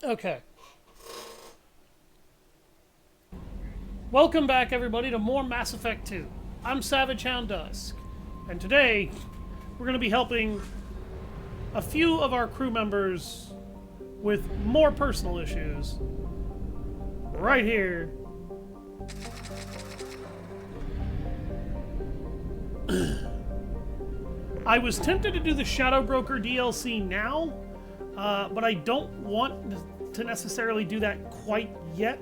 Okay. Welcome back, everybody, to more Mass Effect 2. I'm Savage Hound Dusk, and today we're going to be helping a few of our crew members with more personal issues right here. I was tempted to do the Shadow Broker DLC now, but I don't want to necessarily do that quite yet.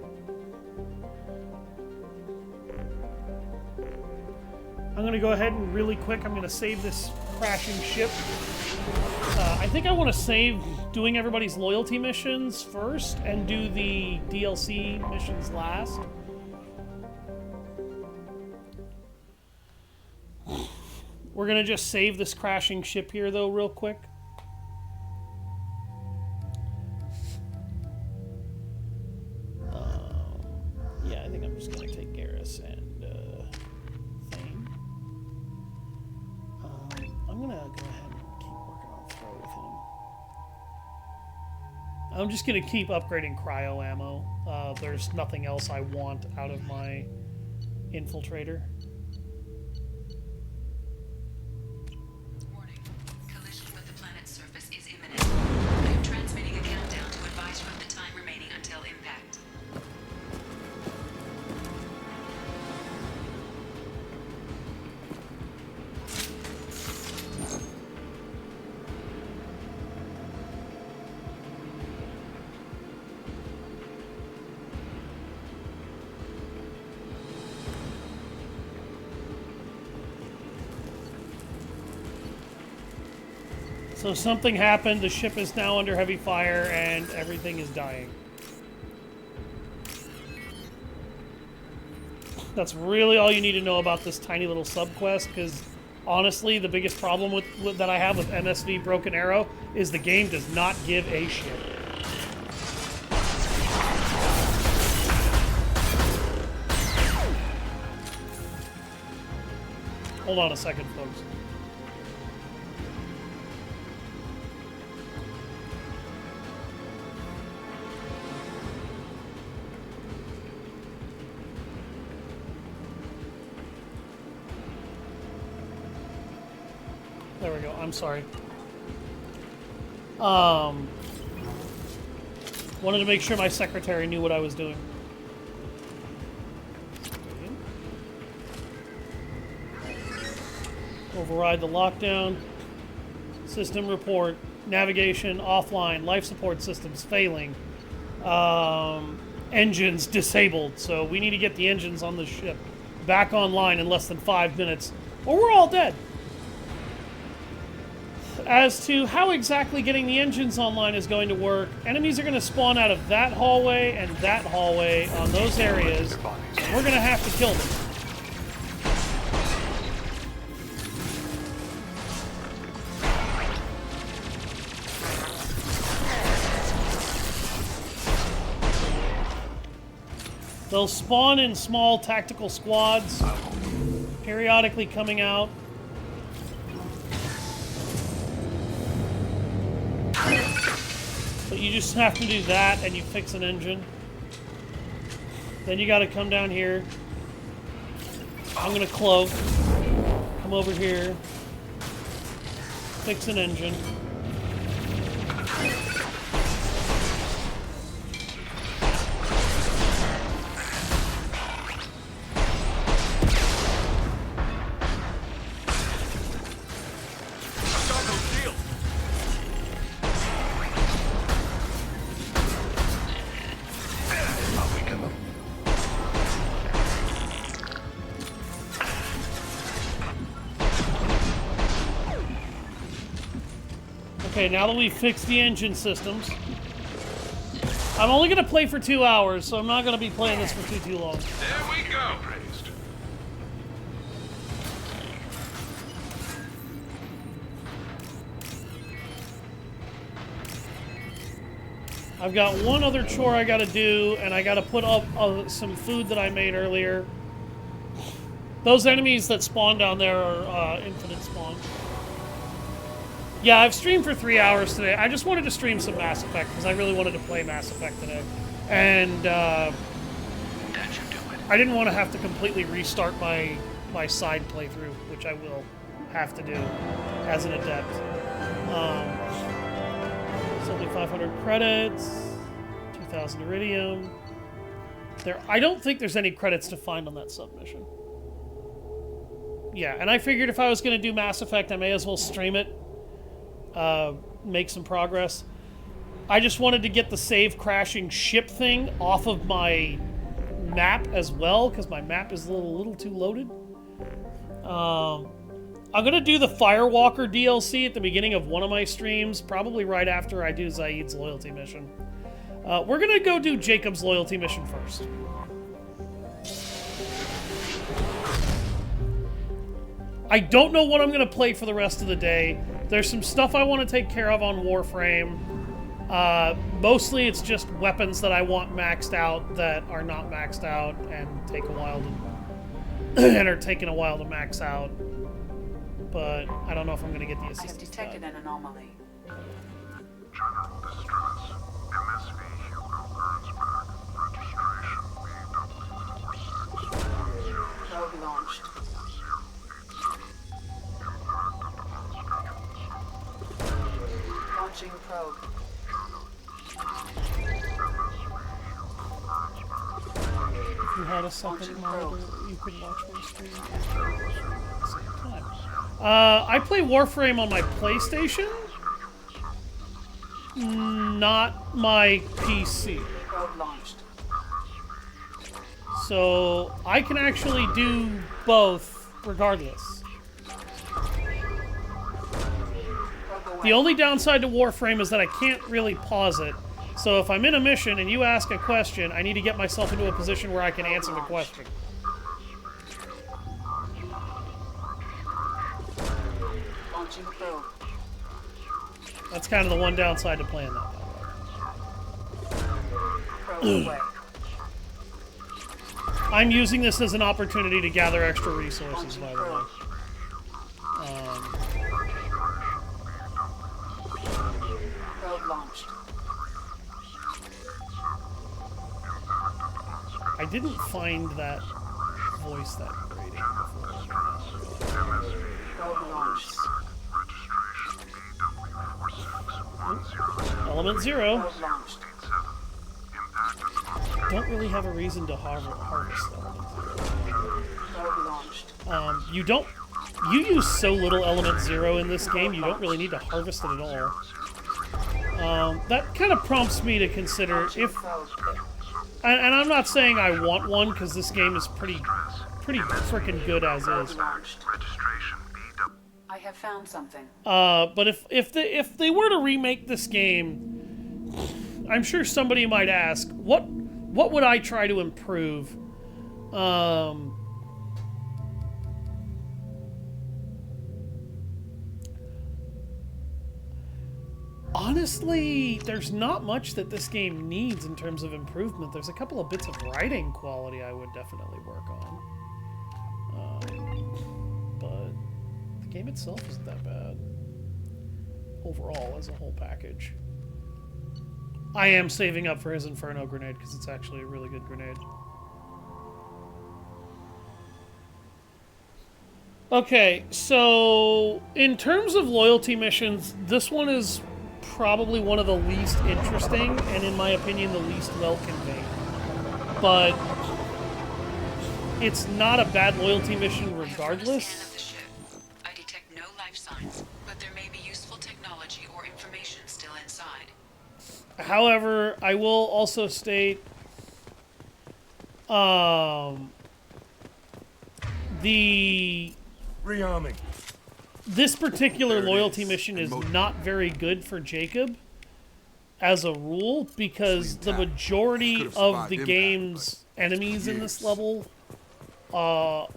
I'm going to go ahead and really quick, I'm going to save this crashing ship. I think I want to save doing everybody's loyalty missions first and do the DLC missions last. We're going to just save this crashing ship here, though, real quick. Yeah, I think I'm just going to take Garrus and Thane. I'm going to go ahead and keep working on throw with him. I'm just going to keep upgrading cryo ammo. There's nothing else I want out of my infiltrator. So something happened, the ship is now under heavy fire, and everything is dying. That's really all you need to know about this tiny little subquest, because honestly, the biggest problem that I have with MSV Broken Arrow is the game does not give a shit. Hold on a second, folks. There we go. I'm sorry. Wanted to make sure my secretary knew what I was doing. Override the lockdown. System report. Navigation offline. Life support systems failing. Engines disabled. So we need to get the engines on the ship back online in less than 5 minutes, or we're all dead. As to how exactly getting the engines online is going to work, enemies are going to spawn out of that hallway and that hallway on those areas, and we're going to have to kill them. They'll spawn in small tactical squads, periodically coming out. But you just have to do that and you fix an engine. Then you gotta come down here. I'm gonna cloak. Come over here. Fix an engine. Okay, now that we've fixed the engine systems, I'm only going to play for 2 hours, so I'm not going to be playing this for too long. There we go, praised. I've got one other chore I got to do, and I got to put up some food that I made earlier. Those enemies that spawn down there are infinite spawn. Yeah, I've streamed for 3 hours today. I just wanted to stream some Mass Effect because I really wanted to play Mass Effect today. And That should do it. I didn't want to have to completely restart my side playthrough, which I will have to do as an adept. It's only 500 credits, 2,000 iridium. I don't think there's any credits to find on that submission. Yeah, and I figured if I was going to do Mass Effect, I may as well stream it, make some progress. I just wanted to get the save crashing ship thing off of my map as well, because my map is a little too loaded. I'm going to do the Firewalker DLC at the beginning of one of my streams, probably right after I do Zaid's loyalty mission. We're going to go do Jacob's loyalty mission first. I don't know what I'm going to play for the rest of the day. There's some stuff I want to take care of on Warframe. Mostly it's just weapons that I want maxed out that are not maxed out and take a while to and are taking a while to max out. But I don't know if I'm going to get the assistance. I have detected an anomaly. General distress. MSV Hugo Gernsback. Registration BW46. Probe launched. Launching probe. If you had a second monitor, you could watch my stream at the same time. I play Warframe on my PlayStation, not my PC. Probe launched. So I can actually do both regardless. Probe away. The only downside to Warframe is that I can't really pause it. So if I'm in a mission and you ask a question, I need to get myself into a position where I can answer the question. Launching probe. That's kind of the one downside to playing that. Probe away. I'm using this as an opportunity to gather extra resources, by the way. Probe launched. I didn't find that voice that grating before. Probe launched. Element 0. Probe launched. Don't really have a reason to harvest Element 0. Probe launched. You don't... You use so little Element 0 in this game, you don't really need to harvest it at all. That kind of prompts me to consider if... Probe. And I'm not saying I want one, because this game is pretty freaking good as is. Launched. Registration BW. I have found something. But if they were to remake this game, I'm sure somebody might ask, what would I try to improve? Honestly, there's not much that this game needs in terms of improvement. There's a couple of bits of writing quality I would definitely work on. But the game itself isn't that bad. Overall, as a whole package. I am saving up for his Inferno grenade because it's actually a really good grenade. Okay, so in terms of loyalty missions, this one is probably one of the least interesting, and in my opinion, the least well conveyed. But it's not a bad loyalty mission regardless. I detect no life signs, but there may be useful technology or information still inside. However, I will also state Rearming. this particular There it loyalty is. mission is Emotion. not very good for Jacob as a rule, because the majority Could've of survived the impact, game's enemies in this years. level or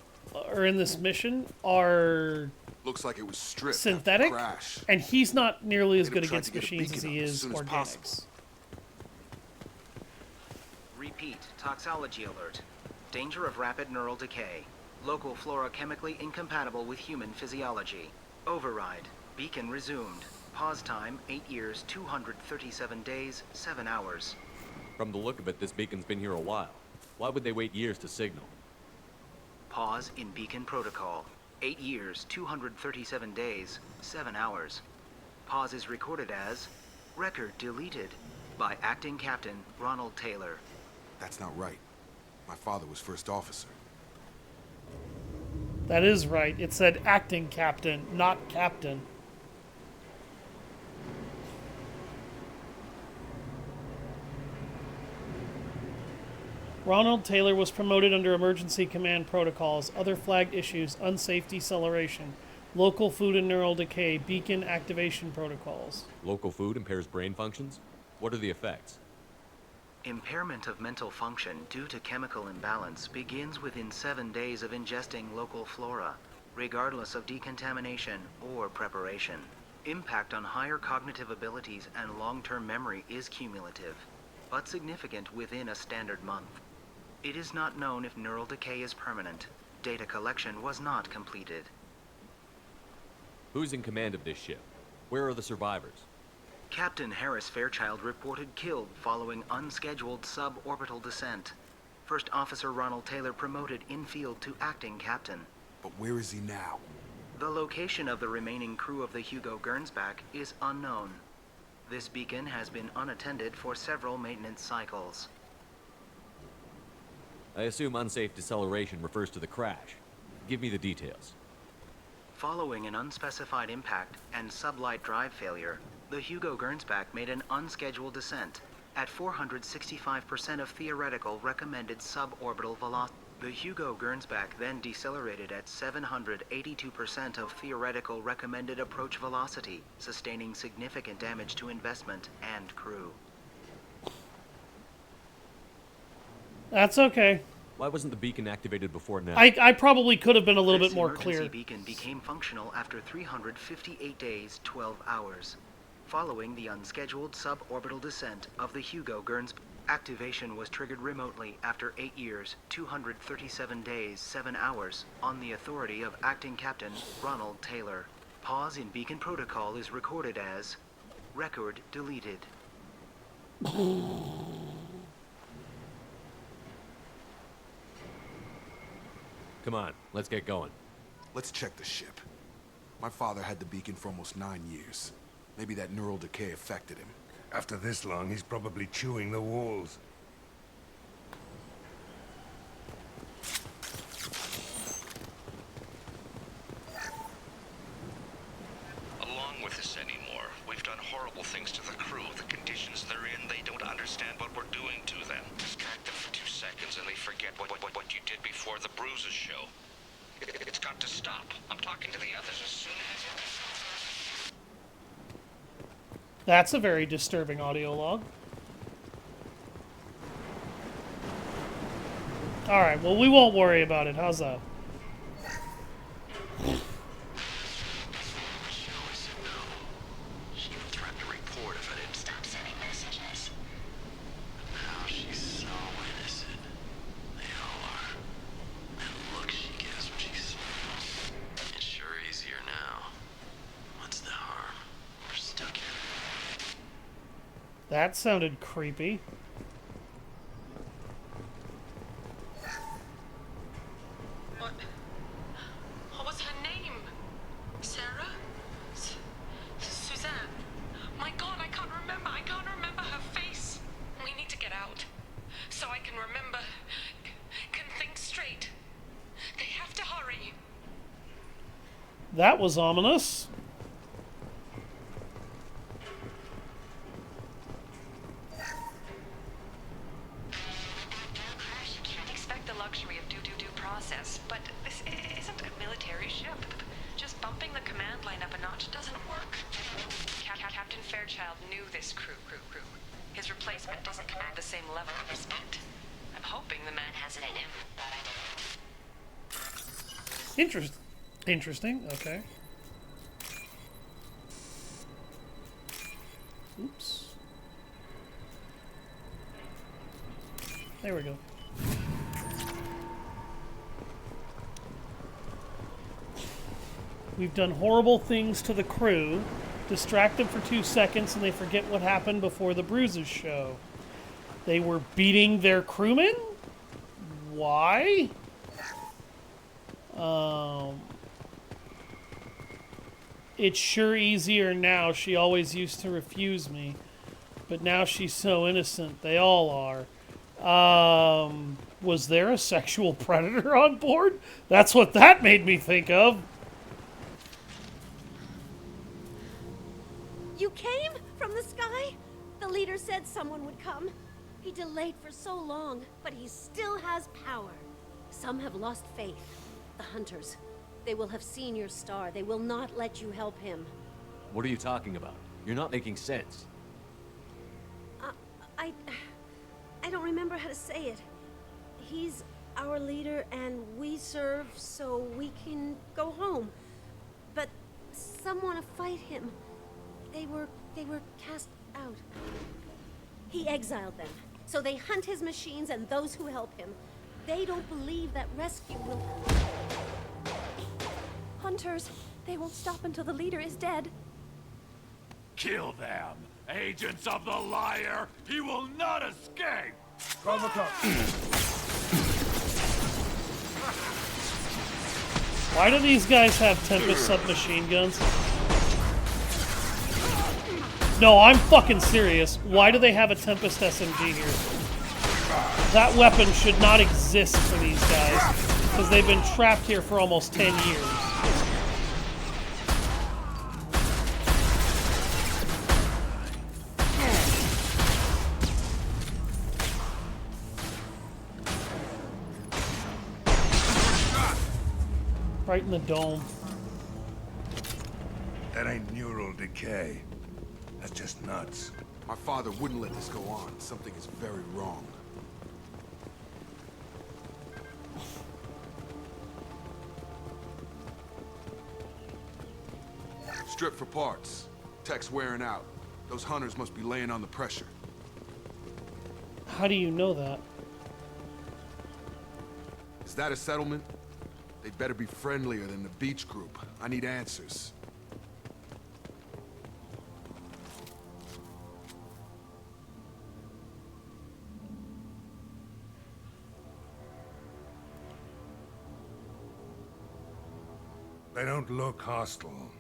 in this mission are Looks like it was stripped. synthetic, Crash. and he's not nearly as They'd good have tried against to get a machines as beacon he up as is soon as organics. possible. Repeat, toxology alert. Danger of rapid neural decay. Local flora chemically incompatible with human physiology. Override. Beacon resumed. Pause time, 8 years, 237 days, 7 hours. From the look of it, this beacon's been here a while. Why would they wait years to signal? Pause in beacon protocol. 8 years, 237 days, 7 hours. Pause is recorded as record deleted by Acting Captain Ronald Taylor. That's not right. My father was first officer. That is right. It said acting captain, not captain. Ronald Taylor was promoted under emergency command protocols, other flagged issues, unsafe deceleration, local food and neural decay, beacon activation protocols. Local food impairs brain functions? What are the effects? Impairment of mental function due to chemical imbalance begins within 7 days of ingesting local flora, regardless of decontamination or preparation. Impact on higher cognitive abilities and long-term memory is cumulative, but significant within a standard month. It is not known if neural decay is permanent. Data collection was not completed. Who's in command of this ship? Where are the survivors? Captain Harris Fairchild reported killed following unscheduled suborbital descent. First Officer Ronald Taylor promoted in-field to acting captain. But where is he now? The location of the remaining crew of the Hugo Gernsback is unknown. This beacon has been unattended for several maintenance cycles. I assume unsafe deceleration refers to the crash. Give me the details. Following an unspecified impact and sublight drive failure, the Hugo Gernsback made an unscheduled descent at 465% of theoretical recommended suborbital velocity. The Hugo Gernsback then decelerated at 782% of theoretical recommended approach velocity, sustaining significant damage to investment and crew. That's okay. Why wasn't the beacon activated before now? I probably could have been a little This bit more emergency clear. beacon became functional after 358 days, 12 hours. Following the unscheduled suborbital descent of the Hugo Gernsback, activation was triggered remotely after 8 years, 237 days, 7 hours, on the authority of Acting Captain Ronald Taylor. Pause in beacon protocol is recorded as record deleted. Come on, let's get going. Let's check the ship. My father had the beacon for almost 9 years. Maybe that neural decay affected him. After this long, he's probably chewing the walls. Along with this anymore. We've done horrible things to the crew. The conditions they're in, they don't understand what we're doing to them. Distract them for 2 seconds and they forget what you did before the bruises show. It's got to stop. I'm talking to the others as soon as... That's a very disturbing audio log. Alright, well, we won't worry about it. How's that? She even threatened to report if I didn't stop sending messages. But now she's so innocent. They all are. And the look she gives when she smiles. It's sure easier now. What's the harm? We're stuck here. That sounded creepy. What was her name? Sarah? Suzanne? My God, I can't remember. I can't remember her face. We need to get out. So I can remember. Can think straight. They have to hurry. That was ominous. You can't expect the luxury of due process, but this isn't a military ship. Just bumping the command line up a notch doesn't work. Captain Fairchild knew this crew. His replacement doesn't command the same level of respect. I'm hoping the man has it in him. Interesting. Okay. Oops. There we go. We've done horrible things to the crew. Distract them for 2 seconds and they forget what happened before the bruises show. They were beating their crewmen? Why? It's sure easier now. She always used to refuse me. But now she's so innocent. They all are. Was there a sexual predator on board? That's what that made me think of. You came from the sky? The leader said someone would come. He delayed for so long, but he still has power. Some have lost faith. The hunters. They will have seen your star. They will not let you help him. What are you talking about? You're not making sense. I don't remember how to say it. He's our leader and we serve so we can go home. But some want to fight him. They were cast out. He exiled them. So they hunt his machines and those who help him. They don't believe that rescue will... Hunters, they won't stop until the leader is dead. Kill them! Agents of the liar! He will not escape! 12 o'clock. Why do these guys have Tempest submachine guns? No, I'm fucking serious. Why do they have a Tempest SMG here? That weapon should not exist for these guys, because they've been trapped here for almost 10 years. Right in the dome. That ain't neural decay. That's just nuts. My father wouldn't let this go on. Something is very wrong. Strip for parts. Tech's wearing out. Those hunters must be laying on the pressure. How do you know that? Is that a settlement? They'd better be friendlier than the beach group. I need answers. They don't look hostile,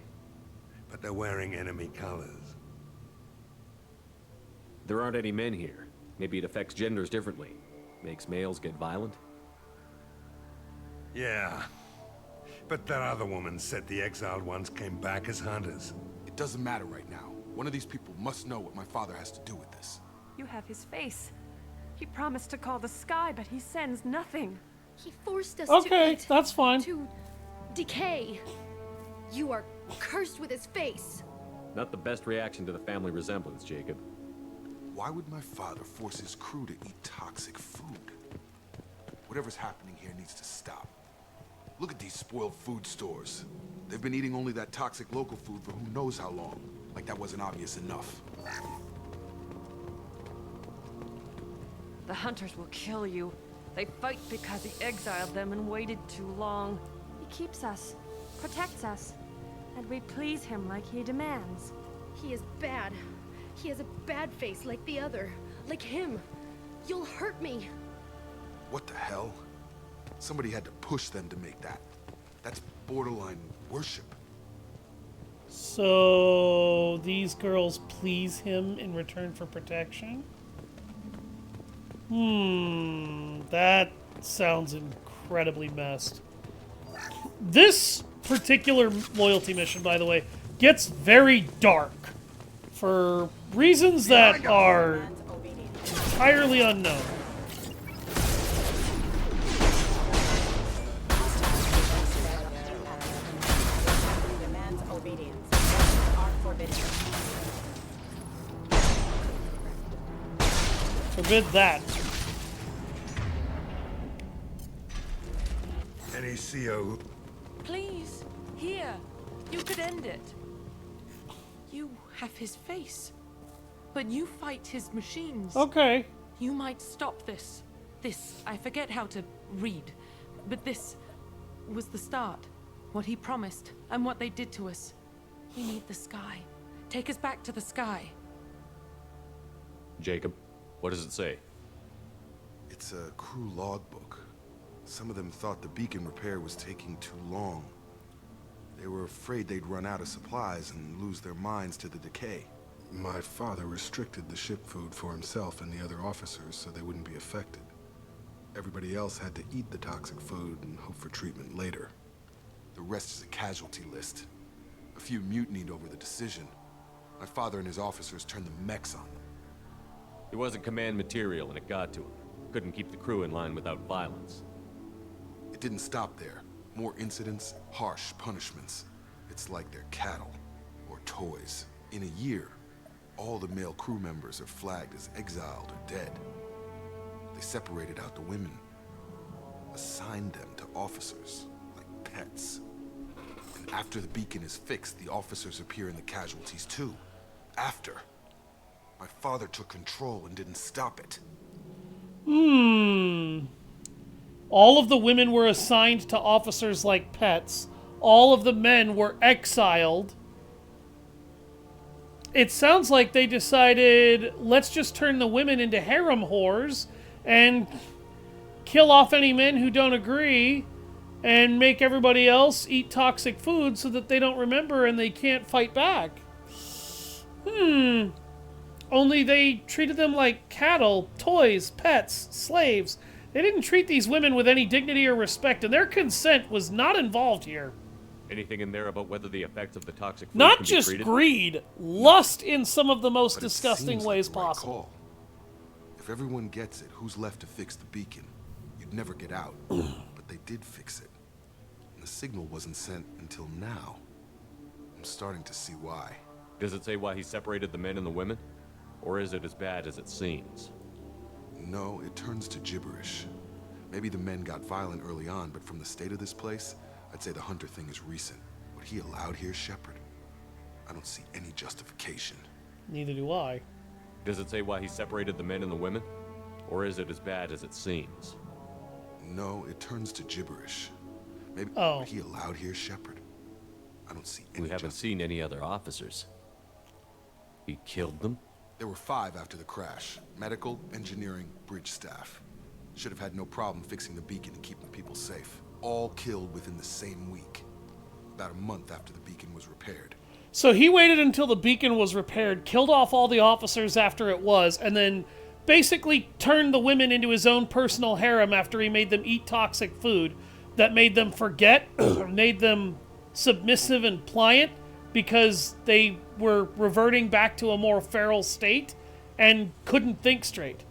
but they're wearing enemy colors. There aren't any men here. Maybe it affects genders differently. Makes males get violent? Yeah. But that other woman said the exiled ones came back as hunters. It doesn't matter right now. One of these people must know what my father has to do with this. You have his face. He promised to call the sky, but he sends nothing. He forced us Okay, that's fine. to decay. You are cursed with his face. Not the best reaction to the family resemblance, Jacob. Why would my father force his crew to eat toxic food? Whatever's happening here needs to stop. Look at these spoiled food stores. They've been eating only that toxic local food for who knows how long. Like that wasn't obvious enough. The hunters will kill you. They fight because he exiled them and waited too long. He keeps us, protects us, and we please him like he demands. He is bad. He has a bad face like the other. Like him. You'll hurt me. What the hell? Somebody had to push them to make that. That's borderline worship. So these girls please him in return for protection? That sounds incredibly messed. This particular loyalty mission, by the way, gets very dark for reasons that are entirely unknown. Forbid that. Any CO? Please, here. You could end it. You have his face. But you fight his machines. Okay. You might stop this. This, I forget how to read. But this was the start. What he promised, and what they did to us. We need the sky. take us back to the sky. Jacob, what does it say? It's a crew logbook. Some of them thought the beacon repair was taking too long. They were afraid they'd run out of supplies and lose their minds to the decay. My father restricted the ship food for himself and the other officers so they wouldn't be affected. Everybody else had to eat the toxic food and hope for treatment later. The rest is a casualty list. A few mutinied over the decision. My father and his officers turned the mechs on them. He wasn't command material and it got to him. Couldn't keep the crew in line without violence. It didn't stop there. More incidents, harsh punishments. It's like they're cattle or toys. In a year, all the male crew members are flagged as exiled or dead. They separated out the women, assigned them to officers like pets. And after the beacon is fixed, the officers appear in the casualties too. After. My father took control and didn't stop it. All of the women were assigned to officers like pets. All of the men were exiled. It sounds like they decided, let's just turn the women into harem whores and kill off any men who don't agree and make everybody else eat toxic food so that they don't remember and they can't fight back. Only they treated them like cattle, toys, pets, slaves. They didn't treat these women with any dignity or respect, and their consent was not involved here. Anything in there about whether the effects of the toxic food Not can just be treated? greed, lust in some of the most But it disgusting seems ways like the right possible. call. If everyone gets it, who's left to fix the beacon? You'd never get out. But they did fix it. And the signal wasn't sent until now. I'm starting to see why. Does it say why he separated the men and the women? Or is it as bad as it seems? No, it turns to gibberish. Maybe the men got violent early on, but from the state of this place, I'd say the Hunter thing is recent. What he allowed here, Shepard, I don't see any justification. Neither do I. Does it say why he separated the men and the women? Or is it as bad as it seems? No, it turns to gibberish. Maybe what he allowed here, Shepard, I don't see any We haven't seen any other officers. He killed them? There were 5 after the crash. Medical, engineering, bridge staff. Should have had no problem fixing the beacon and keeping people safe. All killed within the same week. About a month after the beacon was repaired. So he waited until the beacon was repaired, killed off all the officers after it was, and then basically turned the women into his own personal harem after he made them eat toxic food that made them forget, made them submissive and pliant because they were reverting back to a more feral state and couldn't think straight.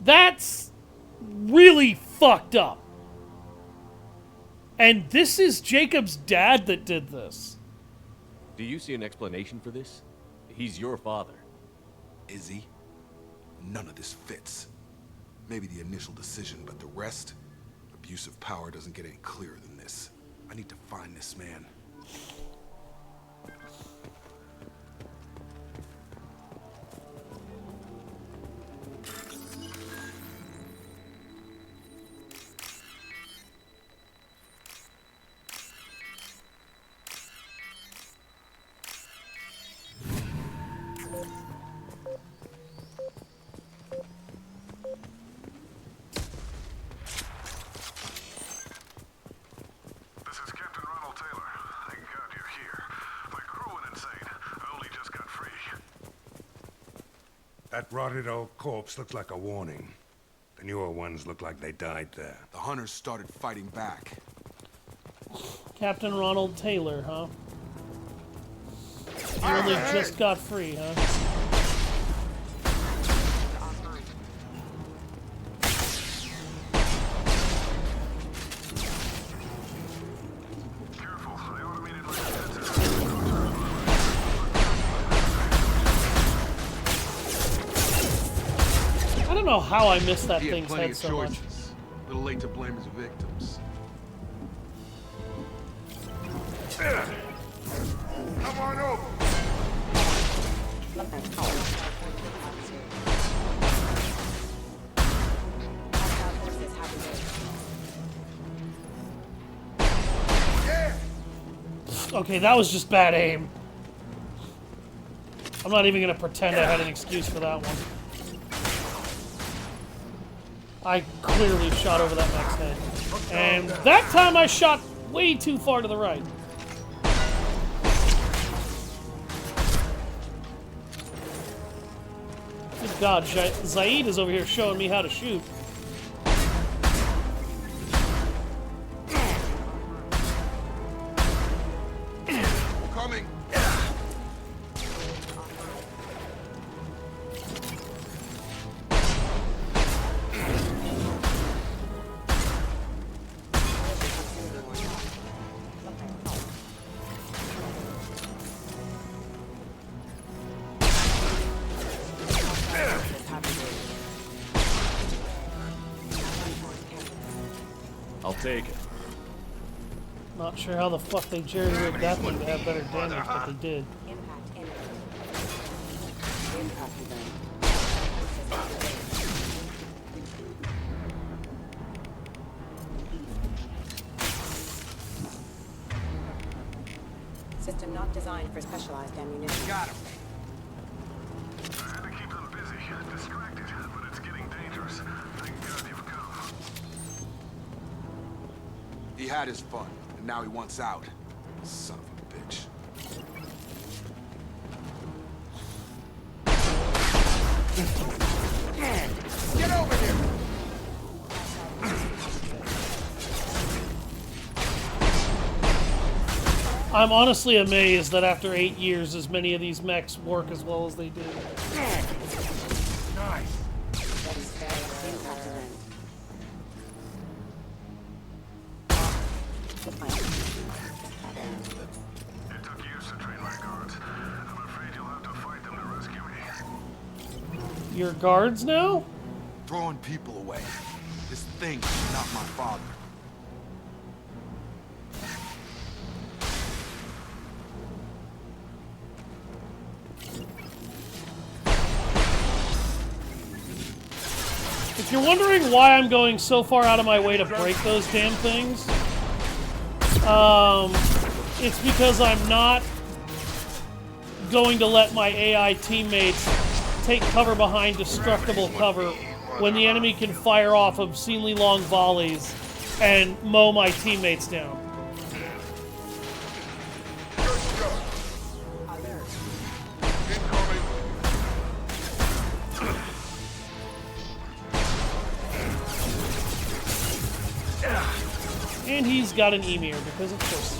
That's really fucked up. And this is Jacob's dad that did this. Do you see an explanation for this? He's your father. Is he? None of this fits. Maybe the initial decision, but the rest? Abuse of power doesn't get any clearer than this. I need to find this man. That rotted old corpse looks like a warning. The newer ones look like they died there. The hunters started fighting back. Captain Ronald Taylor, huh? He only just got free, huh? I don't know how I missed that He had thing's plenty head of so much. choices. A little late to blame his victims. Come on over! Okay, that was just bad aim. I'm not even gonna pretend I had an excuse for that one. I clearly shot over that mech's head. And that time I shot way too far to the right. Good God, Zaid is over here showing me how to shoot. Coming. I'll take it. Not sure how the fuck they jerry-rigged that thing to have better damage, but they did. System not designed for specialized ammunition. Got him. I had to keep them busy, distracted, but it's getting dangerous. Thank God you've come. He had his fun, and now he wants out. Son of a bitch. Get over here! I'm honestly amazed that after 8 years, as many of these mechs work as well as they do. Nice. That is very impact event. It took years to train my guards. I'm afraid you'll have to fight them to rescue me. Your guards now? Throwing people away. This thing is not my father. If you're wondering why I'm going so far out of my way to break those damn things, it's because I'm not going to let my AI teammates take cover behind destructible cover when the enemy can fire off obscenely long volleys and mow my teammates down. And he's got an emir, because of course.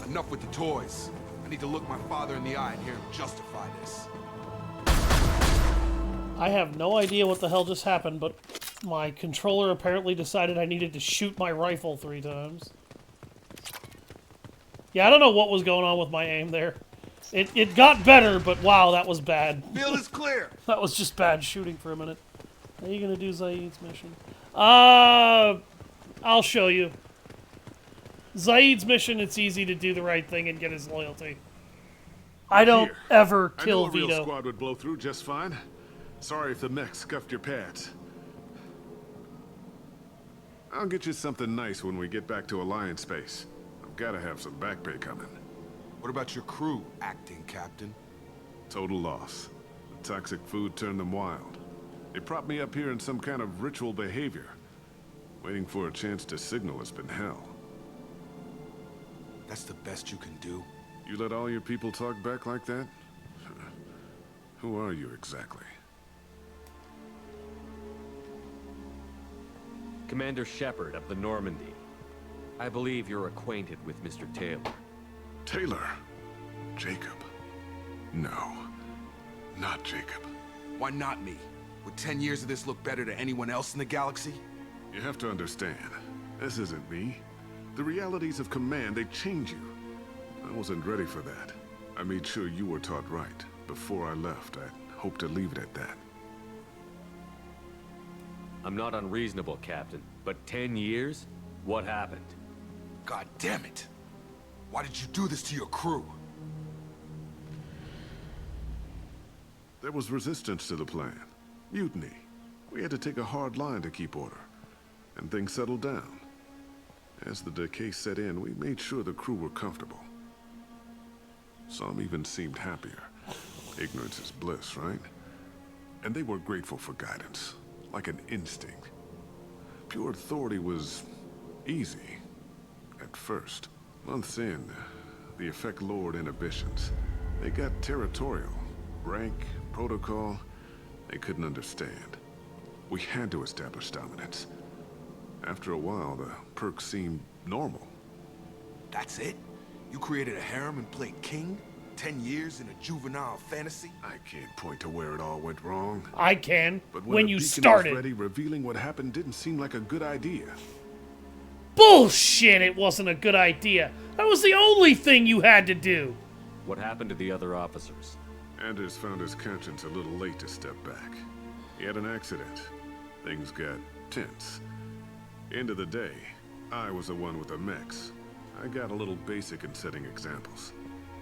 Enough with the toys. I need to look my father in the eye and hear him justify this. I have no idea what the hell just happened, but my controller apparently decided I needed to shoot my rifle 3 times. Yeah, I don't know what was going on with my aim there. It got better, but wow, that was bad. Field is clear. That was just bad shooting for a minute. How are you gonna do Zaid's mission? I'll show you. Zaid's mission, it's easy to do the right thing and get his loyalty. I don't ever kill I knew a real Vito. squad would blow through just fine. Sorry if the mech scuffed your pads. I'll get you something nice when we get back to Alliance space. I've got to have some back pay coming. What about your crew, acting captain? Total loss. The toxic food turned them wild. They propped me up here in some kind of ritual behavior. Waiting for a chance to signal has been hell. That's the best you can do? You let all your people talk back like that? Who are you exactly? Commander Shepard of the Normandy. I believe you're acquainted with Mr. Taylor. Taylor? Jacob? No, not Jacob. Why not me? Would 10 years of this look better to anyone else in the galaxy? You have to understand, this isn't me. The realities of command, they change you. I wasn't ready for that. I made sure you were taught right. Before I left, I hoped to leave it at that. I'm not unreasonable, Captain, but 10 years? What happened? God damn it! Why did you do this to your crew? There was resistance to the plan. Mutiny. We had to take a hard line to keep order. And things settled down. As the decay set in, we made sure the crew were comfortable. Some even seemed happier. Ignorance is bliss, right? And they were grateful for guidance, like an instinct. Pure authority was easy, at first. Months in, the effect lowered inhibitions. They got territorial. Rank, protocol, they couldn't understand. We had to establish dominance. After a while, the perks seemed normal. That's it? You created a harem and played king? 10 years in a juvenile fantasy? I can't point to where it all went wrong. I can. But when a you beacon started. was ready, revealing what happened didn't seem like a good idea. Bullshit, it wasn't a good idea. That was the only thing you had to do. What happened to the other officers? Anders found his conscience a little late to step back. He had an accident. Things got tense. End of the day, I was the one with the mechs. I got a little basic in setting examples.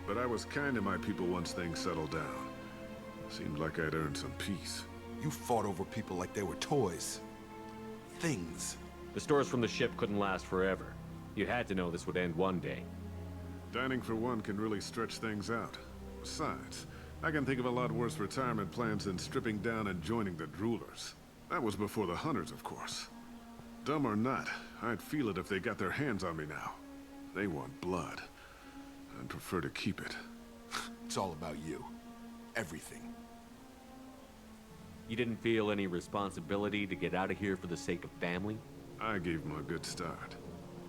But I was kind to my people once things settled down. Seemed like I'd earned some peace. You fought over people like they were toys. Things. The stores from the ship couldn't last forever. You had to know this would end one day. Dining for one can really stretch things out. Besides, I can think of a lot worse retirement plans than stripping down and joining the droolers. That was before the hunters, of course. Dumb or not, I'd feel it if they got their hands on me now. They want blood. I'd prefer to keep it. It's all about you. Everything. You didn't feel any responsibility to get out of here for the sake of family? I gave him a good start.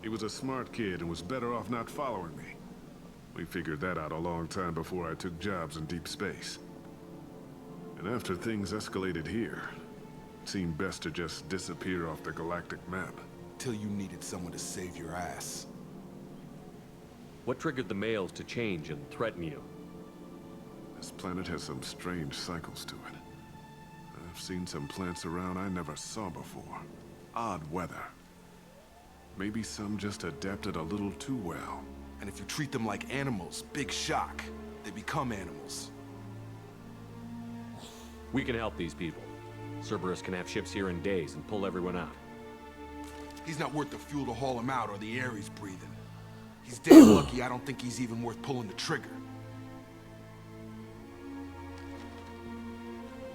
He was a smart kid and was better off not following me. We figured that out a long time before I took jobs in deep space. And after things escalated here, it seemed best to just disappear off the galactic map. Till you needed someone to save your ass. What triggered the males to change and threaten you? This planet has some strange cycles to it. I've seen some plants around I never saw before. Odd weather. Maybe some just adapted a little too well. And if you treat them like animals, big shock. They become animals. We can help these people. Cerberus can have ships here in days and pull everyone out. He's not worth the fuel to haul him out or the air he's breathing. He's damn lucky I don't think he's even worth pulling the trigger.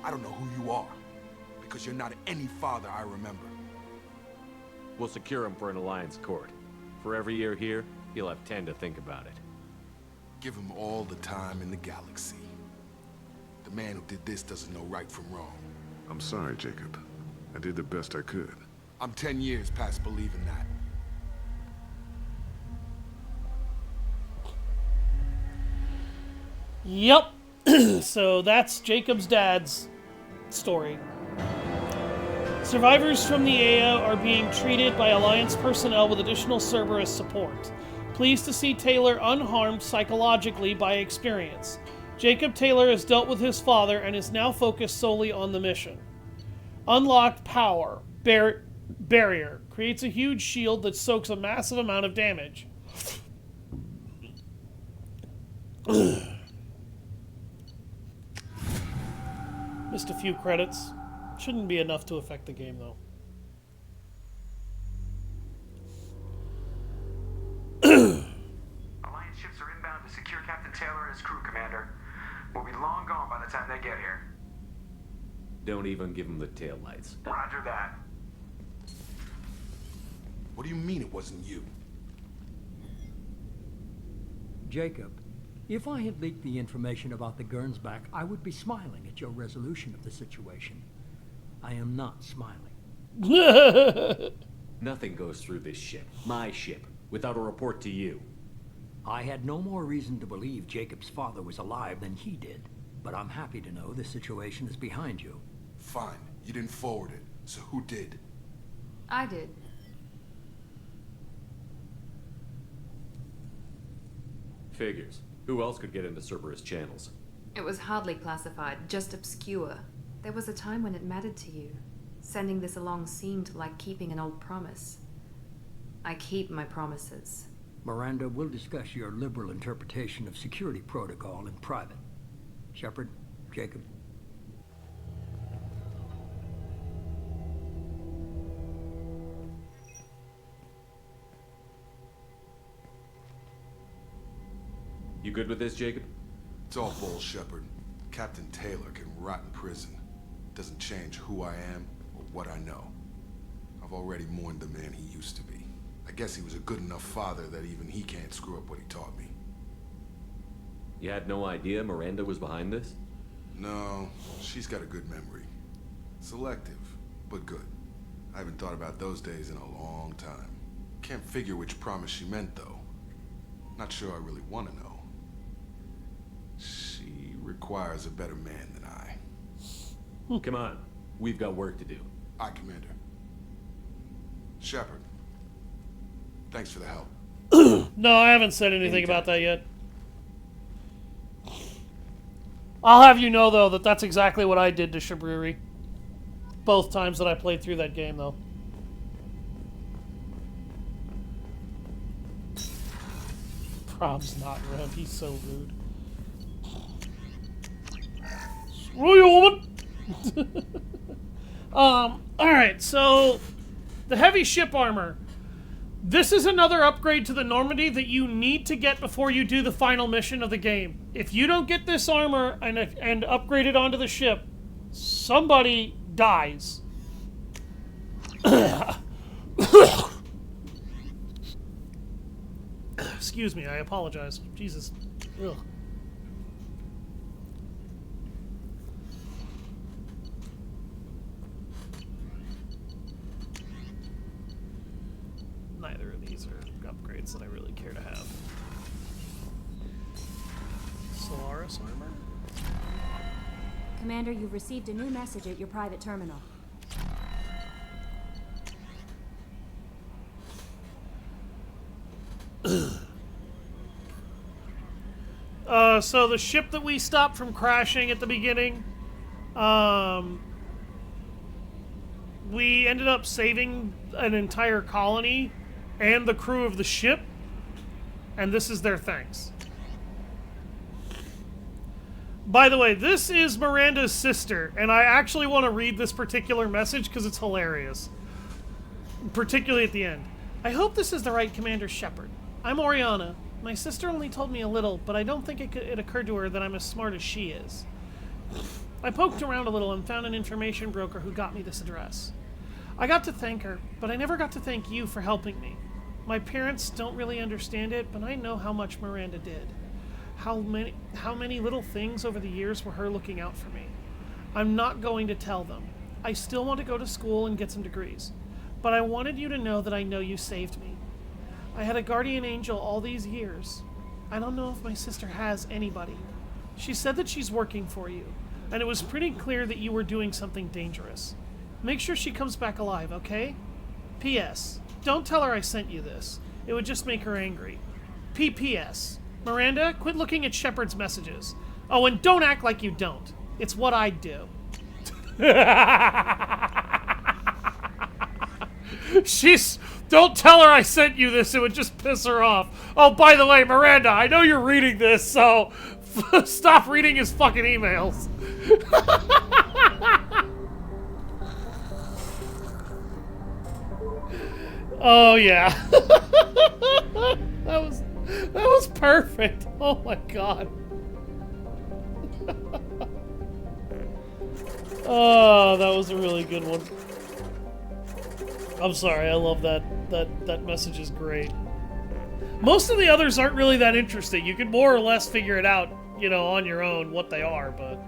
I don't know who you are, because you're not any father I remember. We'll secure him for an Alliance court. For every year here, he'll have 10 to think about it. Give him all the time in the galaxy. The man who did this doesn't know right from wrong. I'm sorry, Jacob. I did the best I could. I'm 10 years past believing that. Yep. So that's Jacob's dad's story. Survivors from the Aya are being treated by Alliance personnel with additional Cerberus support. Pleased to see Taylor unharmed psychologically by experience. Jacob Taylor has dealt with his father and is now focused solely on the mission. Unlocked power. Barrier. Creates a huge shield that soaks a massive amount of damage. Missed a few credits. Shouldn't be enough to affect the game, though. Alliance ships are inbound to secure Captain Taylor and his crew, Commander. We'll be long gone by the time they get here. Don't even give him the taillights. Roger that. What do you mean it wasn't you? Jacob, if I had leaked the information about the Gernsback, I would be smiling at your resolution of the situation. I am not smiling. Nothing goes through this ship, my ship, without a report to you. I had no more reason to believe Jacob's father was alive than he did, but I'm happy to know the situation is behind you. Fine, you didn't forward it, so who did? I did. Figures. Who else could get into Cerberus channels? It was hardly classified, just obscure. There was a time when it mattered to you. Sending this along seemed like keeping an old promise. I keep my promises. Miranda, we'll discuss your liberal interpretation of security protocol in private. Shepard, Jacob. You good with this, Jacob? It's all bull, Shepard. Captain Taylor can rot in prison. Doesn't change who I am or what I know. I've already mourned the man he used to be. I guess he was a good enough father that even he can't screw up what he taught me. You had no idea Miranda was behind this? No, she's got a good memory. Selective, but good. I haven't thought about those days in a long time. Can't figure which promise she meant, though. Not sure I really want to know. She requires a better man than I. Come on, we've got work to do. Aye, Commander. Shepard, thanks for the help. No, I haven't said anything about that yet. I'll have you know, though, that that's exactly what I did to Shabriri. Both times that I played through that game, though. Prob's not red. He's so rude. Screw you, woman! Alright, so... the heavy ship armor. This is another upgrade to the Normandy that you need to get before you do the final mission of the game. If you don't get this armor and upgrade it onto the ship, somebody dies. Excuse me, I apologize. Jesus. Ugh. Neither of these are upgrades that I really care to have. Solaris armor? Commander, you've received a new message at your private terminal. So the ship that we stopped from crashing at the beginning, we ended up saving an entire colony and the crew of the ship, and this is their thanks. By the way, this is Miranda's sister, and I actually want to read this particular message because it's hilarious. Particularly at the end. I hope this is the right Commander Shepard. I'm Oriana. My sister only told me a little, but I don't think it occurred to her that I'm as smart as she is. I poked around a little and found an information broker who got me this address. I got to thank her, but I never got to thank you for helping me. My parents don't really understand it, but I know how much Miranda did. How many little things over the years were her looking out for me. I'm not going to tell them. I still want to go to school and get some degrees. But I wanted you to know that I know you saved me. I had a guardian angel all these years. I don't know if my sister has anybody. She said that she's working for you, and it was pretty clear that you were doing something dangerous. Make sure she comes back alive, okay? P.S. Don't tell her I sent you this. It would just make her angry. P.P.S. Miranda, quit looking at Shepard's messages. Oh, and don't act like you don't. It's what I'd do. Don't tell her I sent you this, it would just piss her off. Oh, by the way, Miranda, I know you're reading this, so stop reading his fucking emails. Oh, yeah. That was perfect. Oh my god. Oh, that was a really good one. I'm sorry, I love that message is great. Most of the others aren't really that interesting. You can more or less figure it out, you know, on your own what they are, but...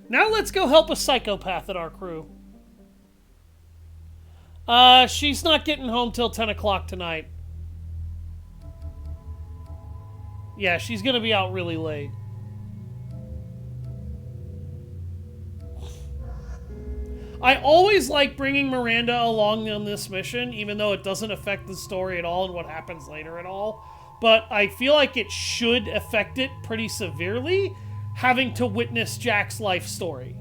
Now let's go help a psychopath in our crew. She's not getting home till 10 o'clock tonight. Yeah, she's gonna be out really late. I always like bringing Miranda along on this mission, even though it doesn't affect the story at all and what happens later at all. But I feel like it should affect it pretty severely, having to witness Jack's life story.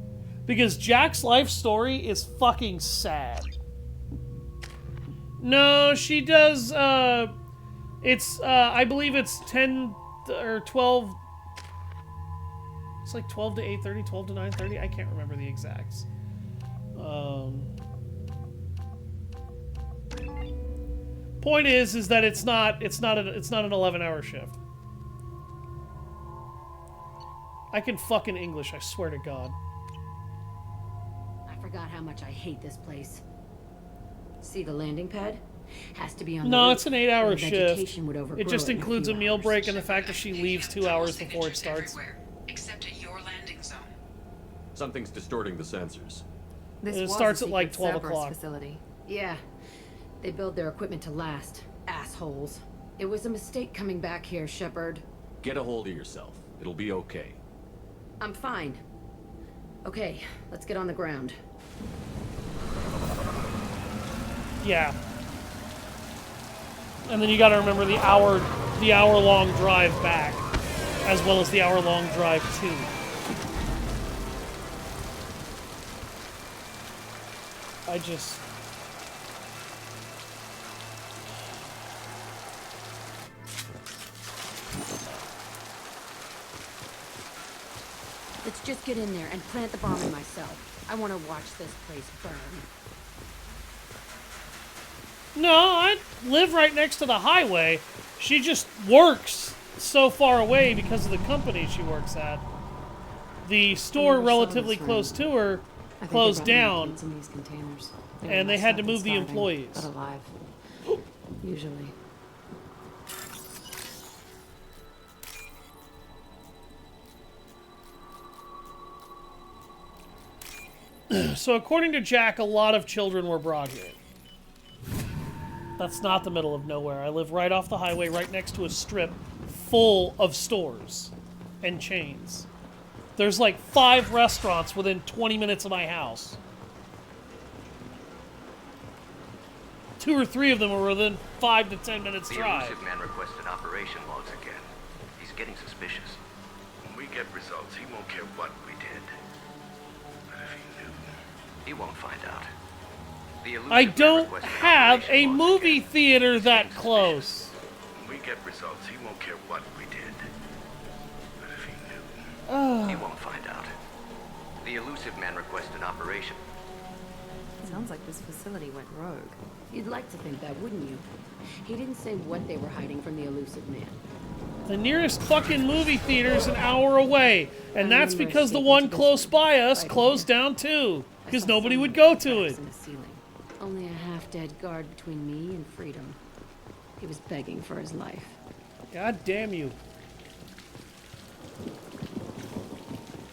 Because Jack's life story is fucking sad. No, she does, I believe it's 10 or 12. It's like 12 to 8:30, 12 to 9:30. I can't remember the exacts. Point is that it's not an 11-hour shift. I can fucking English, I swear to God. I forgot how much I hate this place. See the landing pad? Has to be on the No, roof, it's an 8-hour or shift. would overgrow It just in includes a few meal hours. break and the fact that she leaves 2 hours before it starts. Except at your landing zone. Something's distorting the sensors. This It was starts a at like secret 12 Cerberus o'clock. facility. Yeah. They build their equipment to last. Assholes. It was a mistake coming back here, Shepard. Get a hold of yourself. It'll be okay. I'm fine. Okay, let's get on the ground. Yeah. And then you gotta remember the hour-long drive back, as well as the hour-long drive to. I just... Let's just get in there and plant the bomb in myself. I want to watch this place burn. No, I live right next to the highway. She just works so far away because of the company she works at. The store never saw relatively this close room. to her I think closed they brought down, kids in these containers. and they had to move the Starving, employees. But alive. Usually. So according to Jack, a lot of children were brought here. That's not the middle of nowhere. I live right off the highway, right next to a strip full of stores and chains. There's like 5 restaurants within 20 minutes of my house. 2 or 3 of them are within 5 to 10 minutes The drive. elusive man requested operation logs again. He's getting suspicious. When we get results, he won't care what we did. But if he knew... He won't find out. The elusive I man don't requested have a operation logs movie again. theater that close. When we get results, he won't care what we did. But if he knew... He won't find out. The elusive man requested operation. Sounds like this facility went rogue. You'd like to think that, wouldn't you? He didn't say what they were hiding from the elusive man. The nearest fucking movie theater is an hour away, and that's remember because the escaping one to this close room, by us right closed here. down too, I because saw nobody someone would go with to cracks it. in the ceiling. Only a half-dead guard between me and freedom. He was begging for his life. God damn you.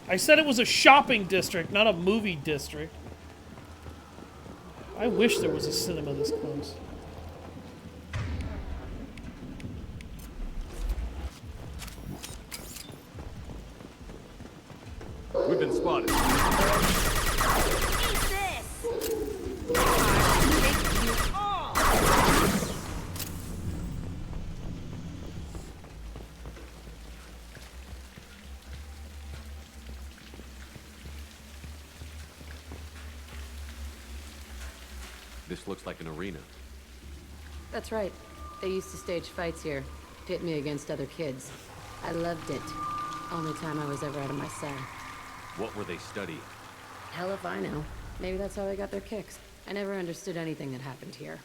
I said it was a shopping district, not a movie district. I wish there was a cinema this close. We've been spotted. This looks like an arena. That's right. They used to stage fights here, pit me against other kids. I loved it. Only time I was ever out of my cell. What were they studying? Hell if I know. Maybe that's how they got their kicks. I never understood anything that happened here.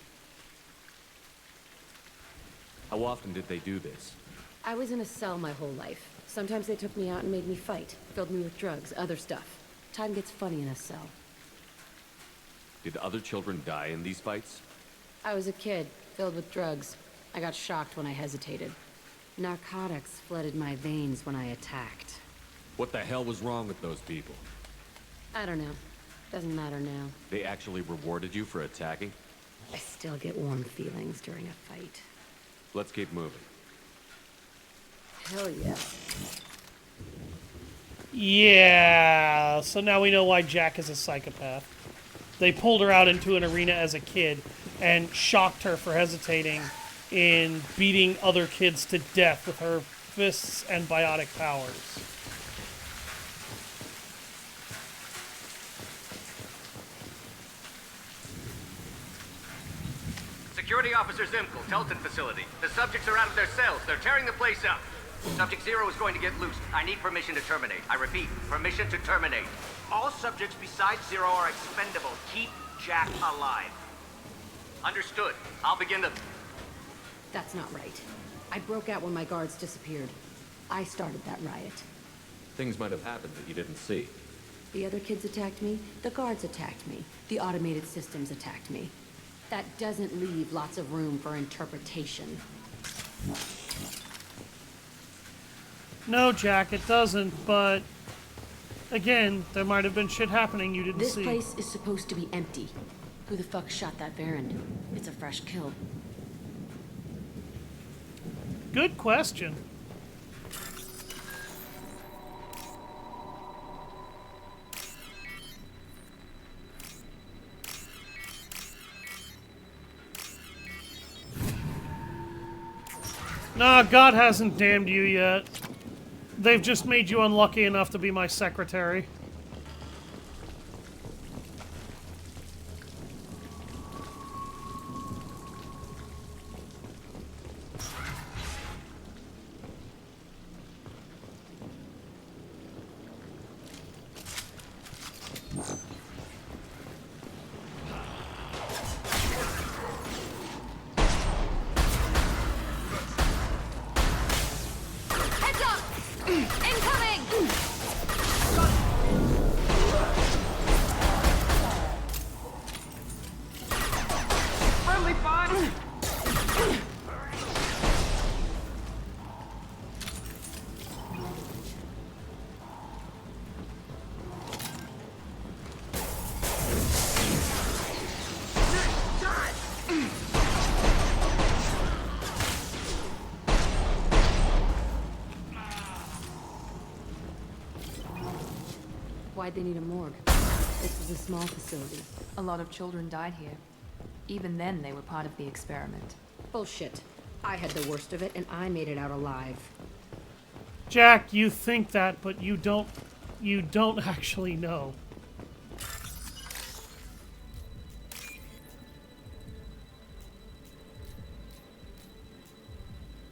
How often did they do this? I was in a cell my whole life. Sometimes they took me out and made me fight. Filled me with drugs, other stuff. Time gets funny in a cell. Did other children die in these fights? I was a kid, filled with drugs. I got shocked when I hesitated. Narcotics flooded my veins when I attacked. What the hell was wrong with those people? I don't know. Doesn't matter now. They actually rewarded you for attacking? I still get warm feelings during a fight. Let's keep moving. Hell yeah. Yeah, so now we know why Jack is a psychopath. They pulled her out into an arena as a kid and shocked her for hesitating in beating other kids to death with her fists and biotic powers. Security Officer Zimkel, Telton facility. The subjects are out of their cells. They're tearing the place up. Subject 0 is going to get loose. I need permission to terminate. I repeat, permission to terminate. All subjects besides 0 are expendable. Keep Jack alive. Understood. I'll begin the... That's not right. I broke out when my guards disappeared. I started that riot. Things might have happened that you didn't see. The other kids attacked me, the guards attacked me, the automated systems attacked me. That doesn't leave lots of room for interpretation. No, Jack, it doesn't, but... Again, there might have been shit happening you didn't This see. place is supposed to be empty. Who the fuck shot that Baron? It's a fresh kill. Good question. Nah, God hasn't damned you yet. They've just made you unlucky enough to be my secretary. Heads up! Incoming! Friendly fire! Why'd they need a morgue? This was a small facility. A lot of children died here. Even then, they were part of the experiment. Bullshit. I had the worst of it, and I made it out alive. Jack, you think that, but you don't actually know.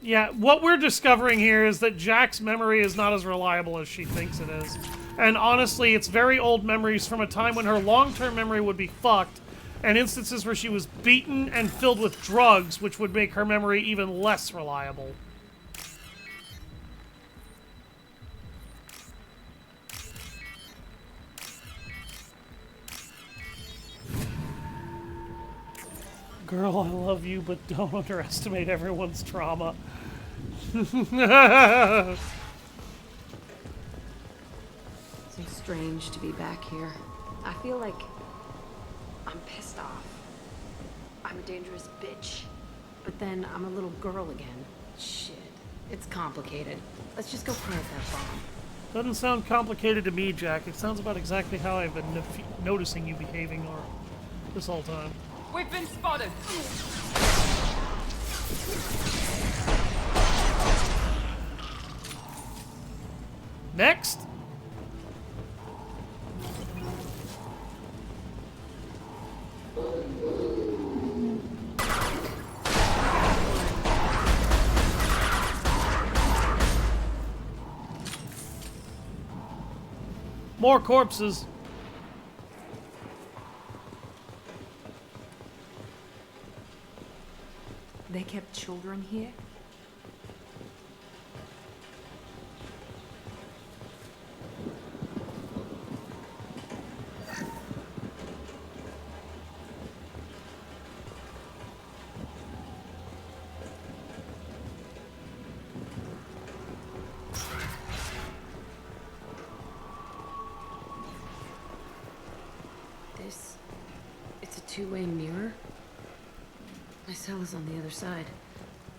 Yeah, what we're discovering here is that Jack's memory is not as reliable as she thinks it is. And honestly, it's very old memories from a time when her long-term memory would be fucked, and instances where she was beaten and filled with drugs, which would make her memory even less reliable. Girl, I love you, but don't underestimate everyone's trauma. So strange to be back here. I feel like I'm pissed off. I'm a dangerous bitch. But then I'm a little girl again. Shit. It's complicated. Let's just go plant that bomb. Doesn't sound complicated to me, Jack. It sounds about exactly how I've been noticing you behaving this whole time. We've been spotted! Next! More corpses. They kept children here? It's a two-way mirror. My cell is on the other side.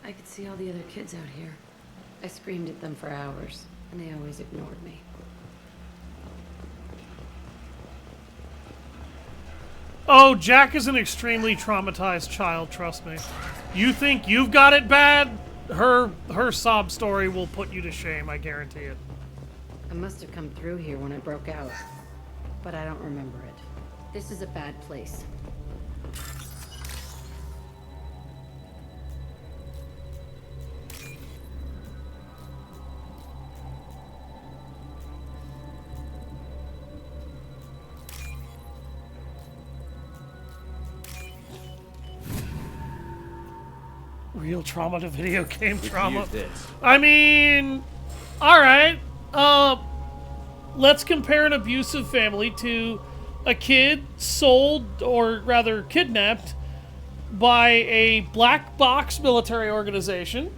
I could see all the other kids out here. I screamed at them for hours, and they always ignored me. Oh, Jack is an extremely traumatized child, trust me. You think you've got it bad? Her sob story will put you to shame, I guarantee it. I must have come through here when I broke out, but I don't remember it. This is a bad place. Real trauma to video game trauma. Use this. I mean, alright. Let's compare an abusive family to a kid sold, or rather kidnapped, by a black box military organization,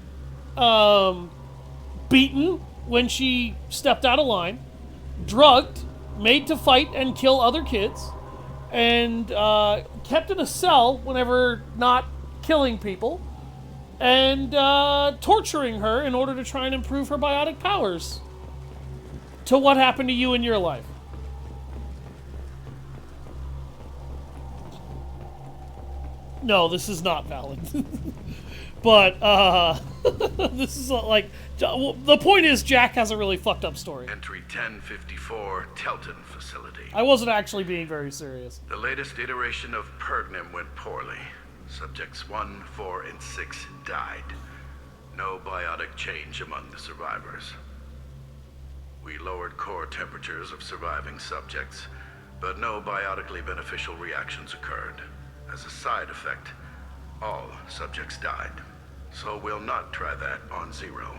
beaten when she stepped out of line, drugged, made to fight and kill other kids, and kept in a cell whenever not killing people, and torturing her in order to try and improve her biotic powers. To what happened to you in your life? No, this is not valid. But, this is like... The point is, Jack has a really fucked up story. Entry 1054, Telton facility. I wasn't actually being very serious. The latest iteration of Pergnim went poorly. Subjects 1, 4, and 6 died. No biotic change among the survivors. We lowered core temperatures of surviving subjects, but no biotically beneficial reactions occurred. As a side effect, all subjects died. So we'll not try that on Zero.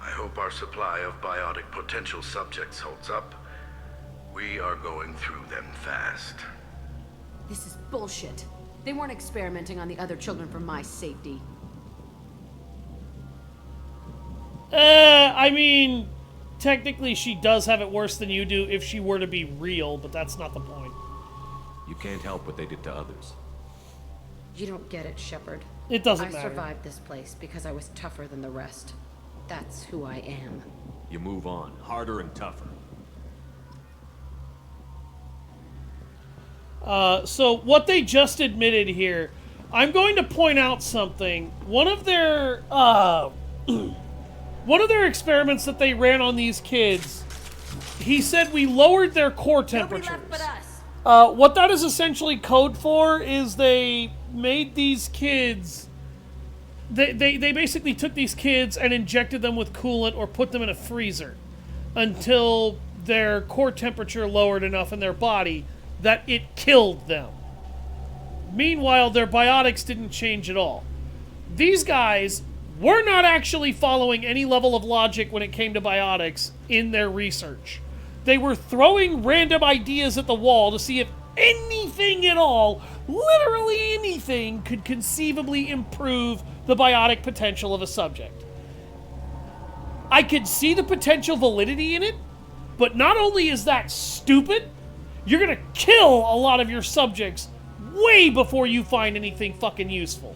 I hope our supply of biotic potential subjects holds up. We are going through them fast. This is bullshit. They weren't experimenting on the other children for my safety. I mean, technically she does have it worse than you do if she were to be real, but that's not the point. You can't help what they did to others. You don't get it, Shepard. It doesn't matter. I survived this place because I was tougher than the rest. That's who I am. You move on, harder and tougher. So what they just admitted here, I'm going to point out something. One of their experiments that they ran on these kids, he said we lowered their core temperatures. Nobody left but us. What that is essentially code for is they made these kids... They basically took these kids and injected them with coolant or put them in a freezer until their core temperature lowered enough in their body that it killed them. Meanwhile, their biotics didn't change at all. These guys were not actually following any level of logic when it came to biotics in their research. They were throwing random ideas at the wall to see if anything at all, literally anything, could conceivably improve the biotic potential of a subject. I could see the potential validity in it, but not only is that stupid, you're gonna kill a lot of your subjects way before you find anything fucking useful.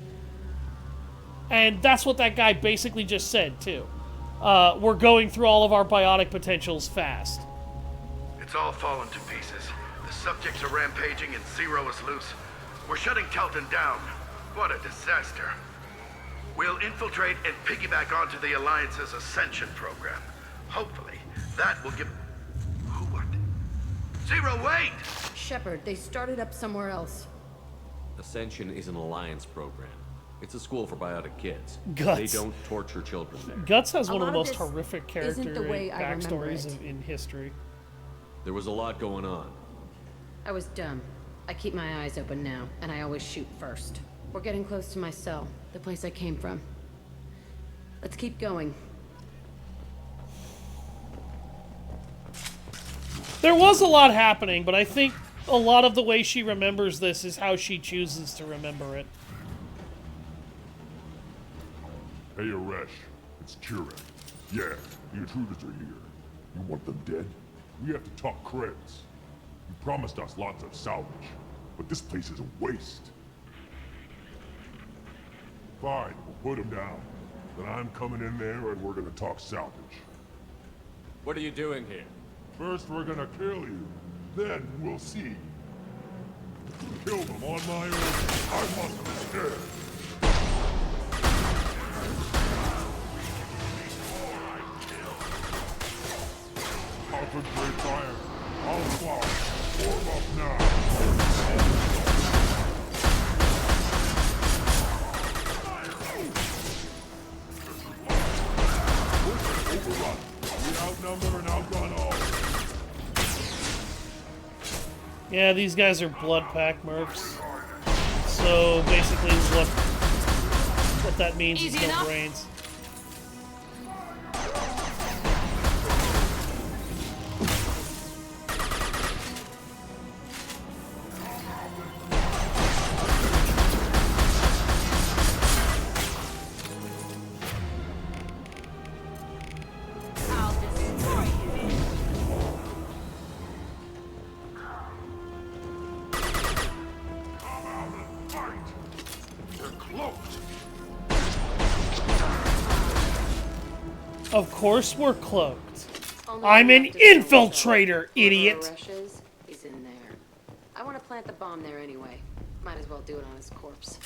And that's what that guy basically just said, too. We're going through all of our biotic potentials fast. It's all fallen to pieces. The subjects are rampaging and Zero is loose. We're shutting Telton down. What a disaster. We'll infiltrate and piggyback onto the Alliance's Ascension program. Hopefully, that will give... Who, what? Zero, wait! Shepard, they started up somewhere else. Ascension is an Alliance program. It's a school for biotic kids. Guts. They don't torture children there. Guts has one of the lot of most this horrific isn't character the way I remember backstories it. in history. There was a lot going on. I was dumb. I keep my eyes open now, and I always shoot first. We're getting close to my cell, the place I came from. Let's keep going. There was a lot happening, but I think a lot of the way she remembers this is how she chooses to remember it. Hey, Aresh. It's Kira. Yeah, the intruders are here. You want them dead? We have to talk creds. You promised us lots of salvage, but this place is a waste. Fine, we'll put them down. Then I'm coming in there and we're gonna talk salvage. What are you doing here? First we're gonna kill you, then we'll see. Kill them on my own. I must be scared. Concentrate fire. I'll fly. Warm up now. Overrun. We outnumber and outgun all. Yeah, these guys are blood pack mercs. So basically what that means is no brains. Of course we're cloaked. I'm an infiltrator, idiot! He's in there. I want to plant the bomb there anyway. Might as well do it on his corpse.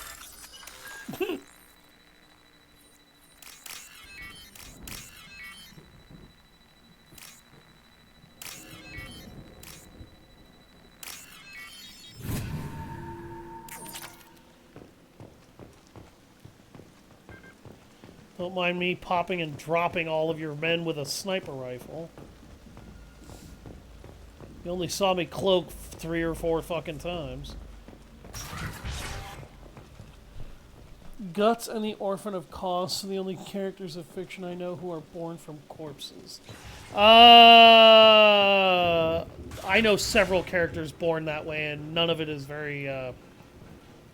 Don't mind me popping and dropping all of your men with a sniper rifle. You only saw me cloak 3 or 4 fucking times. Guts and the Orphan of Cause are the only characters of fiction I know who are born from corpses. I know several characters born that way, and none of it is very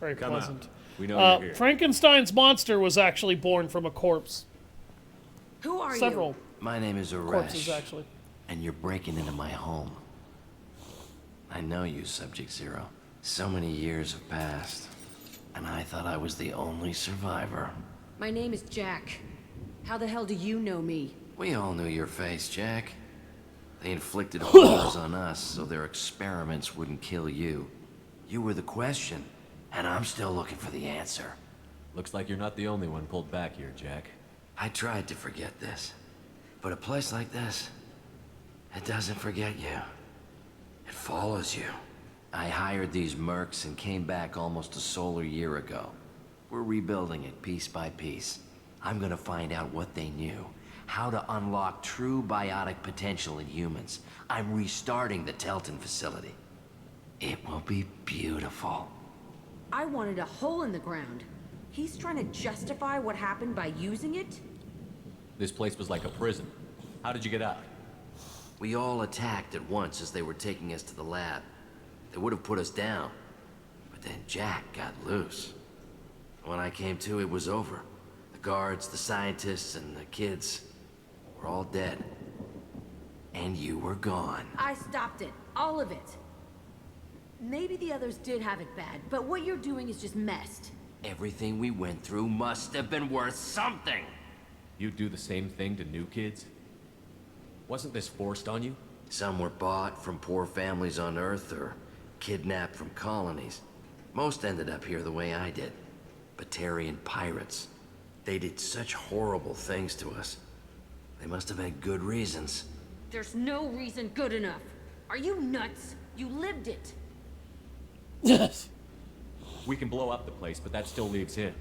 pleasant. We know you're here. Frankenstein's monster was actually born from a corpse. Who are Several you? My name is corpses, Aresh, actually. and you're breaking into my home. I know you, Subject Zero. So many years have passed, and I thought I was the only survivor. My name is Jack. How the hell do you know me? We all knew your face, Jack. They inflicted horrors on us so their experiments wouldn't kill you. You were the question, and I'm still looking for the answer. Looks like you're not the only one pulled back here, Jack. I tried to forget this, but a place like this, it doesn't forget you. It follows you. I hired these mercs and came back almost a solar year ago. We're rebuilding it piece by piece. I'm gonna find out what they knew, how to unlock true biotic potential in humans. I'm restarting the Telton facility. It will be beautiful. I wanted a hole in the ground. He's trying to justify what happened by using it? This place was like a prison. How did you get out? We all attacked at once as they were taking us to the lab. They would have put us down, but then Jack got loose. When I came to, it was over. The guards, the scientists, and the kids were all dead. And you were gone. I stopped it. All of it. Maybe the others did have it bad, but what you're doing is just messed. Everything we went through must have been worth something. You do the same thing to new kids? Wasn't this forced on you? Some were bought from poor families on Earth or kidnapped from colonies. Most ended up here the way I did. Batarian pirates. They did such horrible things to us. They must have had good reasons. There's no reason good enough. Are you nuts? You lived it. Yes. We can blow up the place, but that still leaves him.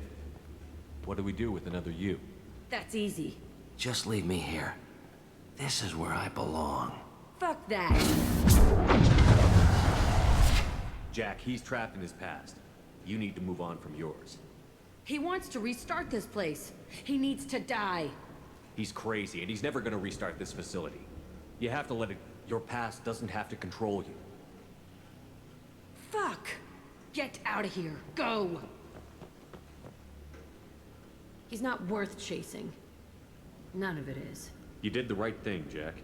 What do we do with another you? That's easy. Just leave me here. This is where I belong. Fuck that. Jack, he's trapped in his past. You need to move on from yours. He wants to restart this place. He needs to die. He's crazy, and he's never gonna restart this facility. You have to let it... Your past doesn't have to control you. Fuck! Get out of here. Go! He's not worth chasing. None of it is. You did the right thing, Jack.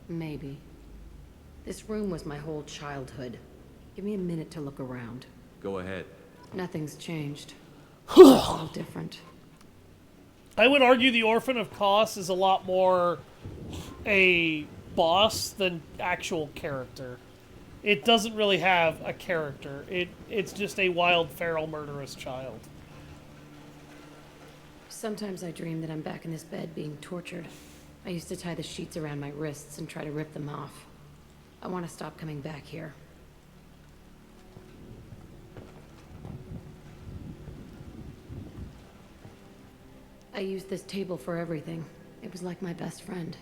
Maybe. This room was my whole childhood. Give me a minute to look around. Go ahead. Nothing's changed. It's all different. I would argue the Orphan of Kos is a lot more a boss than actual character. It doesn't really have a character. It's just a wild, feral, murderous child. Sometimes I dream that I'm back in this bed being tortured. I used to tie the sheets around my wrists and try to rip them off. I want to stop coming back here. I used this table for everything. It was like my best friend.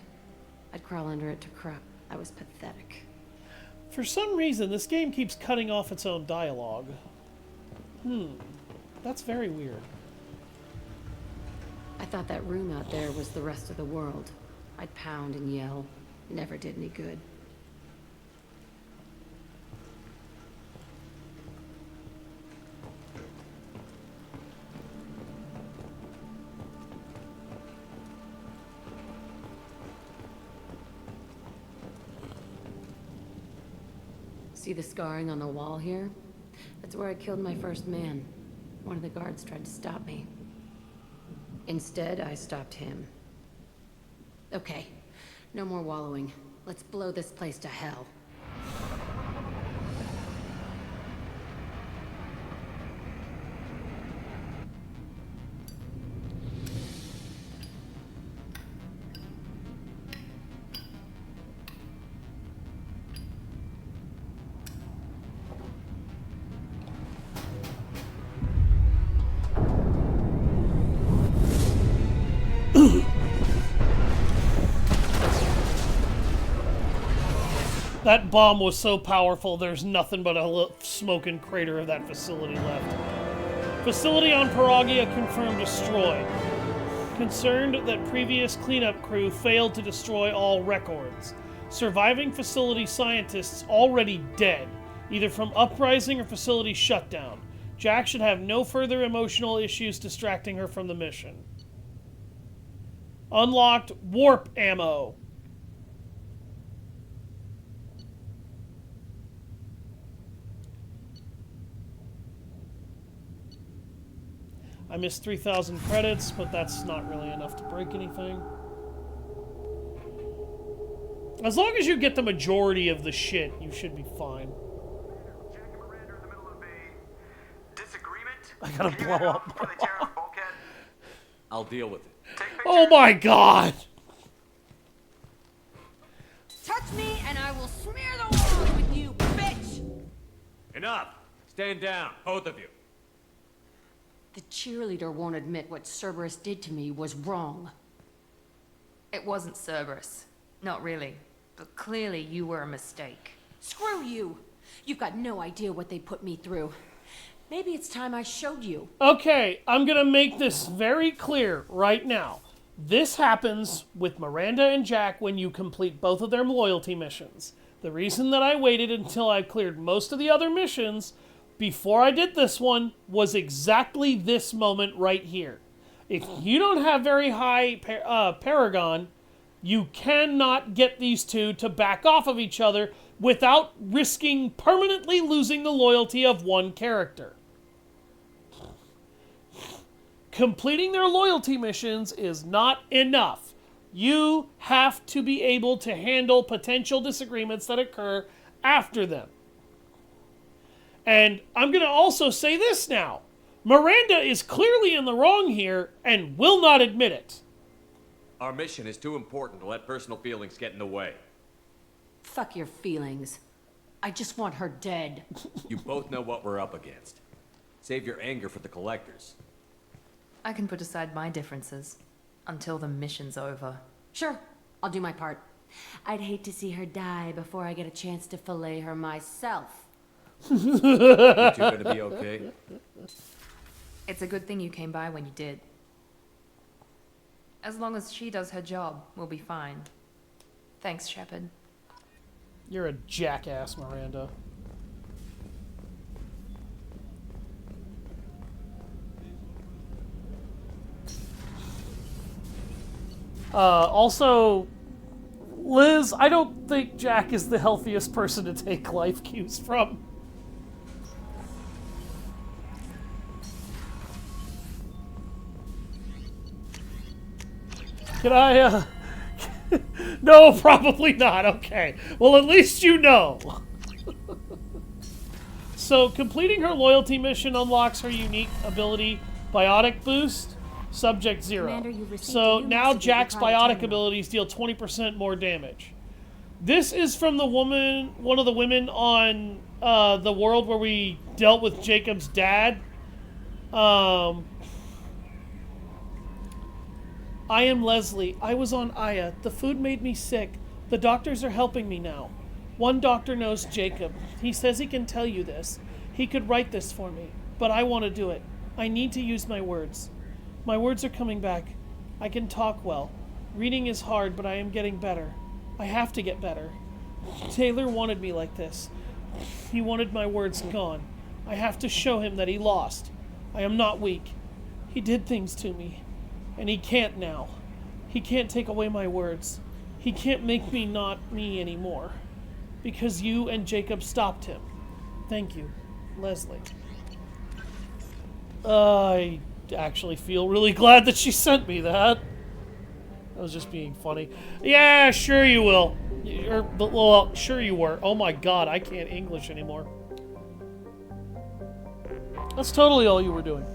I'd crawl under it to crap. I was pathetic. For some reason, this game keeps cutting off its own dialogue. That's very weird. I thought that room out there was the rest of the world. I'd pound and yell. Never did any good. See the scarring on the wall here? That's where I killed my first man. One of the guards tried to stop me. Instead, I stopped him. Okay, no more wallowing. Let's blow this place to hell. That bomb was so powerful, there's nothing but a smoking crater of that facility left. Facility on Paragia confirmed destroyed. Concerned that previous cleanup crew failed to destroy all records. Surviving facility scientists already dead, either from uprising or facility shutdown. Jack should have no further emotional issues distracting her from the mission. Unlocked warp ammo. I missed 3,000 credits, but that's not really enough to break anything. As long as you get the majority of the shit, you should be fine. I gotta blow up. I'll deal with it. Oh my god! Touch me and I will smear the walls with you, bitch! Enough! Stand down, both of you. The cheerleader won't admit what Cerberus did to me was wrong. It wasn't Cerberus. Not really. But clearly you were a mistake. Screw you! You've got no idea what they put me through. Maybe it's time I showed you. Okay, I'm gonna make this very clear right now. This happens with Miranda and Jack when you complete both of their loyalty missions. The reason that I waited until I cleared most of the other missions before I did this one was exactly this moment right here. If you don't have very high Paragon, you cannot get these two to back off of each other without risking permanently losing the loyalty of one character. Completing their loyalty missions is not enough. You have to be able to handle potential disagreements that occur after them. And I'm going to also say this now. Miranda is clearly in the wrong here and will not admit it. Our mission is too important to let personal feelings get in the way. Fuck your feelings. I just want her dead. You both know what we're up against. Save your anger for the collectors. I can put aside my differences until the mission's over. Sure, I'll do my part. I'd hate to see her die before I get a chance to fillet her myself. You two gonna be okay? It's a good thing you came by when you did. As long as she does her job, we'll be fine. Thanks, Shepard. You're a jackass, Miranda. Also, Liz, I don't think Jack is the healthiest person to take life cues from. Can I, No, probably not. Okay. Well, at least you know. So, completing her loyalty mission unlocks her unique ability, Biotic Boost, Subject 0. Commander, you've received So, a new now message at your Jack's private biotic terminal. abilities deal 20% more damage. This is from the woman, one of the women on the world where we dealt with Jacob's dad. I am Leslie. I was on Aya. The food made me sick. The doctors are helping me now. One doctor knows Jacob. He says he can tell you this. He could write this for me. But I want to do it. I need to use my words. My words are coming back. I can talk well. Reading is hard, but I am getting better. I have to get better. Taylor wanted me like this. He wanted my words gone. I have to show him that he lost. I am not weak. He did things to me. And he can't now. He can't take away my words. He can't make me not me anymore. Because you and Jacob stopped him. Thank you, Leslie. I actually feel really glad that she sent me that. I was just being funny. Yeah, sure you will. Well, sure you were. Oh my god, I can't English anymore. That's totally all you were doing.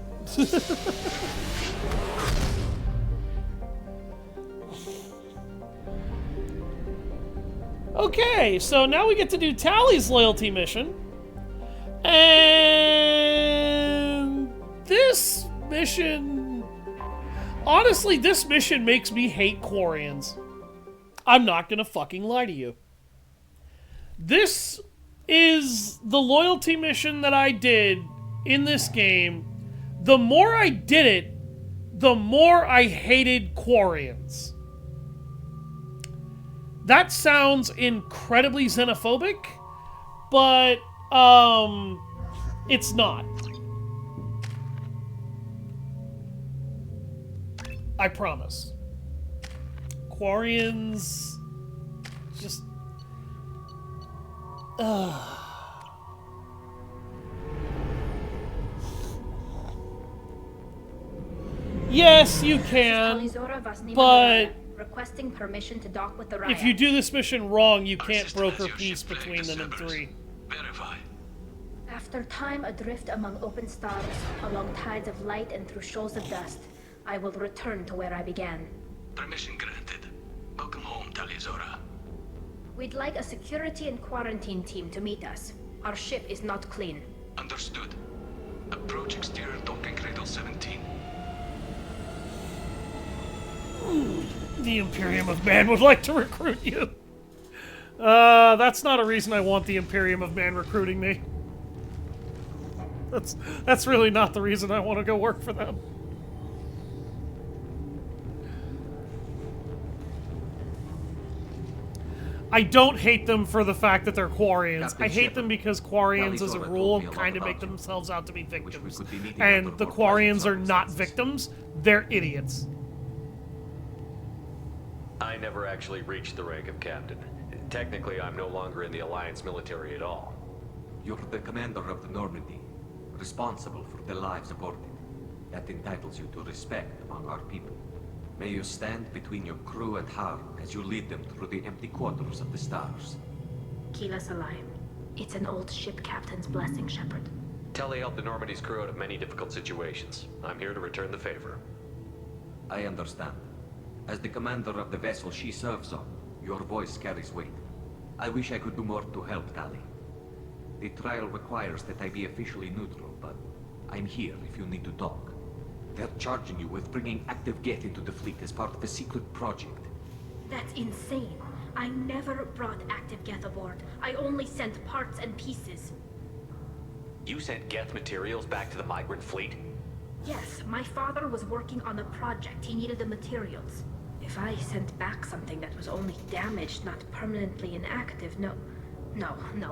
Okay, so now we get to do Tali's loyalty mission. And this mission... Honestly, this mission makes me hate Quarians. I'm not gonna fucking lie to you. This is the loyalty mission that I did in this game. The more I did it, the more I hated Quarians. That sounds incredibly xenophobic, but, it's not. I promise. Quarians... just... Yes, you can, but... requesting permission to dock with the riot. if you do this mission wrong, you can't broker peace between them in 3. After time adrift among open stars, along tides of light and through shoals of dust, I will return to where I began. Permission granted. Welcome home, Tali. We'd like a security and quarantine team to meet us. Our ship is not clean. Understood. Approach exterior docking cradle 17. The Imperium of Man would like to recruit you. That's not a reason I want the Imperium of Man recruiting me. That's really not the reason I want to go work for them. I don't hate them for the fact that they're Quarians. I hate them because Quarians, as a rule, kind of make themselves out to be victims. And the Quarians are not victims, they're idiots. I never actually reached the rank of captain. Technically, I'm no longer in the Alliance military at all. You're the commander of the Normandy, responsible for the lives aboard it. That entitles you to respect among our people. May you stand between your crew and harm as you lead them through the empty quarters of the stars. Keela Salai. It's an old ship captain's blessing, Shepard. Tali helped the Normandy's crew out of many difficult situations. I'm here to return the favor. I understand. As the commander of the vessel she serves on, your voice carries weight. I wish I could do more to help, Tali. The trial requires that I be officially neutral, but I'm here if you need to talk. They're charging you with bringing active Geth into the fleet as part of a secret project. That's insane. I never brought active Geth aboard. I only sent parts and pieces. You sent Geth materials back to the migrant fleet? Yes, my father was working on a project. He needed the materials. If I sent back something that was only damaged, not permanently inactive, no,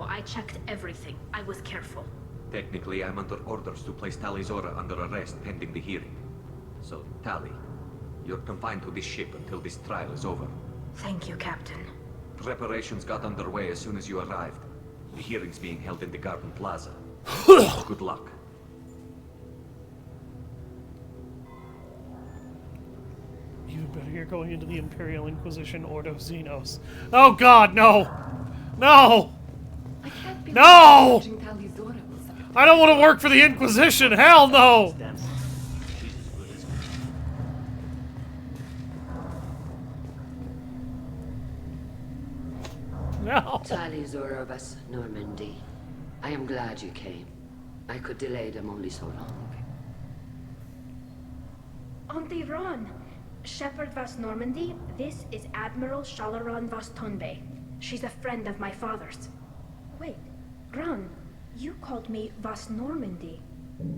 I checked everything. I was careful. Technically, I'm under orders to place Tali Zora under arrest pending the hearing. So, Tali, you're confined to this ship until this trial is over. Thank you, Captain. Preparations got underway as soon as you arrived. The hearing's being held in the Garden Plaza. Good luck. You've But you're going into the Imperial Inquisition Ordo Xenos. Oh God, no! No! No! I don't want to work for the Inquisition! Hell no! No! Tali Zorovas, Normandy. I am glad you came. I could delay them only so long. Auntie Ron, Shepherd Vas Normandy, this is Admiral Shalaron Vas Tonbe. She's a friend of my father's. Wait, Ron, you called me Vas Normandy.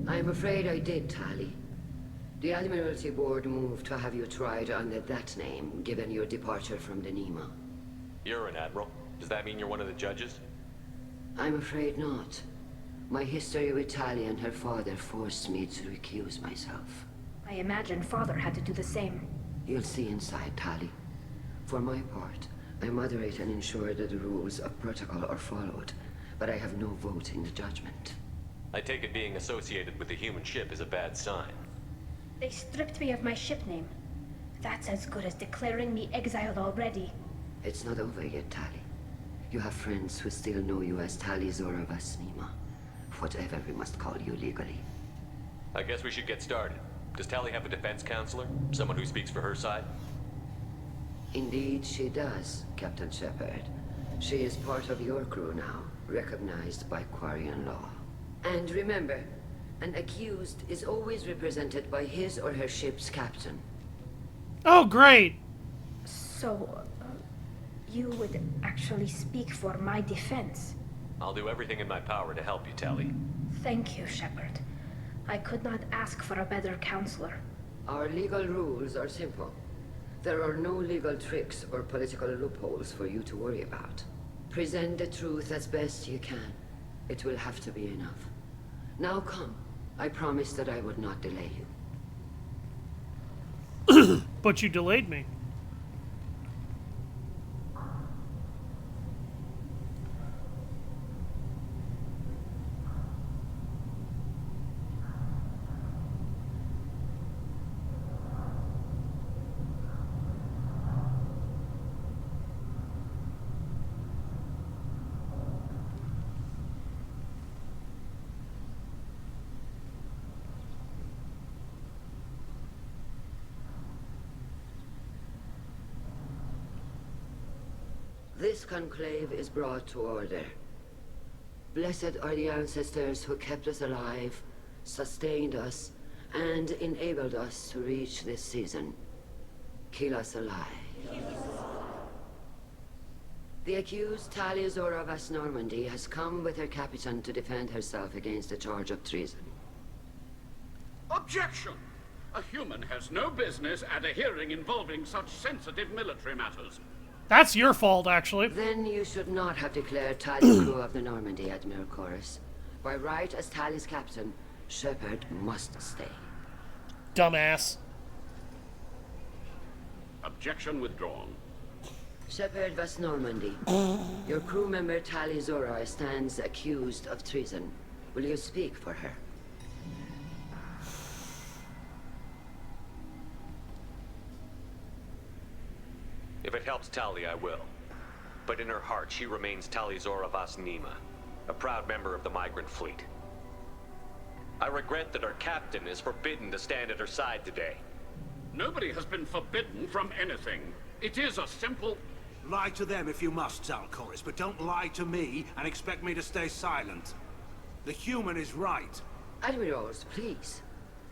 I'm afraid I did, Tali. The Admiralty Board moved to have you tried under that name, given your departure from the Nima. You're an admiral. Does that mean you're one of the judges? I'm afraid not. My history with Tali and her father forced me to recuse myself. I imagine father had to do the same. You'll see inside, Tali. For my part, I moderate and ensure that the rules of protocol are followed, but I have no vote in the judgment. I take it being associated with the human ship is a bad sign. They stripped me of my ship name. That's as good as declaring me exiled already. It's not over yet, Tali. You have friends who still know you as Tali Zorovas Nima. Whatever we must call you legally. I guess we should get started. Does Tali have a defense counselor? Someone who speaks for her side? Indeed, she does, Captain Shepard. She is part of your crew now, recognized by Quarian law. And remember, an accused is always represented by his or her ship's captain. Oh, great! So, you would actually speak for my defense? I'll do everything in my power to help you, Tali. Thank you, Shepard. I could not ask for a better counselor. Our legal rules are simple. There are no legal tricks or political loopholes for you to worry about. Present the truth as best you can. It will have to be enough. Now come. I promised that I would not delay you. But you delayed me. This conclave is brought to order. Blessed are the ancestors who kept us alive, sustained us, and enabled us to reach this season. Keep us alive. The accused Tali Zorovas Normandy has come with her captain to defend herself against a charge of treason. Objection! A human has no business at a hearing involving such sensitive military matters. That's your fault, actually. Then you should not have declared Tali crew of the Normandy, Admiral Chorus. By right as Tali's captain, Shepard must stay. Dumbass. Objection withdrawn. Shepard Vas Normandy. Your crew member Tali Zora stands accused of treason. Will you speak for her? If it helps Tali, I will. But in her heart, she remains Tali Zorovas Nima, a proud member of the migrant fleet. I regret that our captain is forbidden to stand at her side today. Nobody has been forbidden from anything. It is a simple... Lie to them if you must, Zalcoris, but don't lie to me and expect me to stay silent. The human is right. Admirals, please.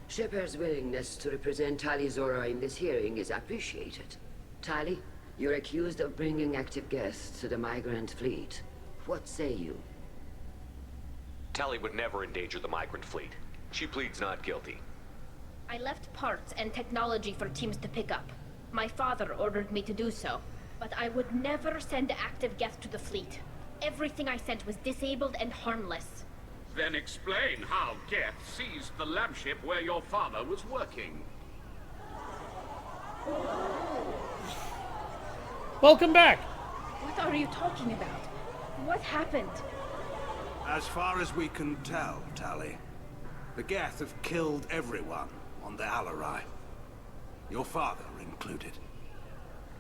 Shepard's willingness to represent Tali Zora in this hearing is appreciated. Tali, you're accused of bringing active guests to the migrant fleet. What say you? Tali would never endanger the migrant fleet. She pleads not guilty. I left parts and technology for teams to pick up. My father ordered me to do so. But I would never send active guests to the fleet. Everything I sent was disabled and harmless. Then explain how Geth seized the lab ship where your father was working. Welcome back. What are you talking about? What happened? As far as we can tell, Tali, the Geth have killed everyone on the Alarai. Your father included.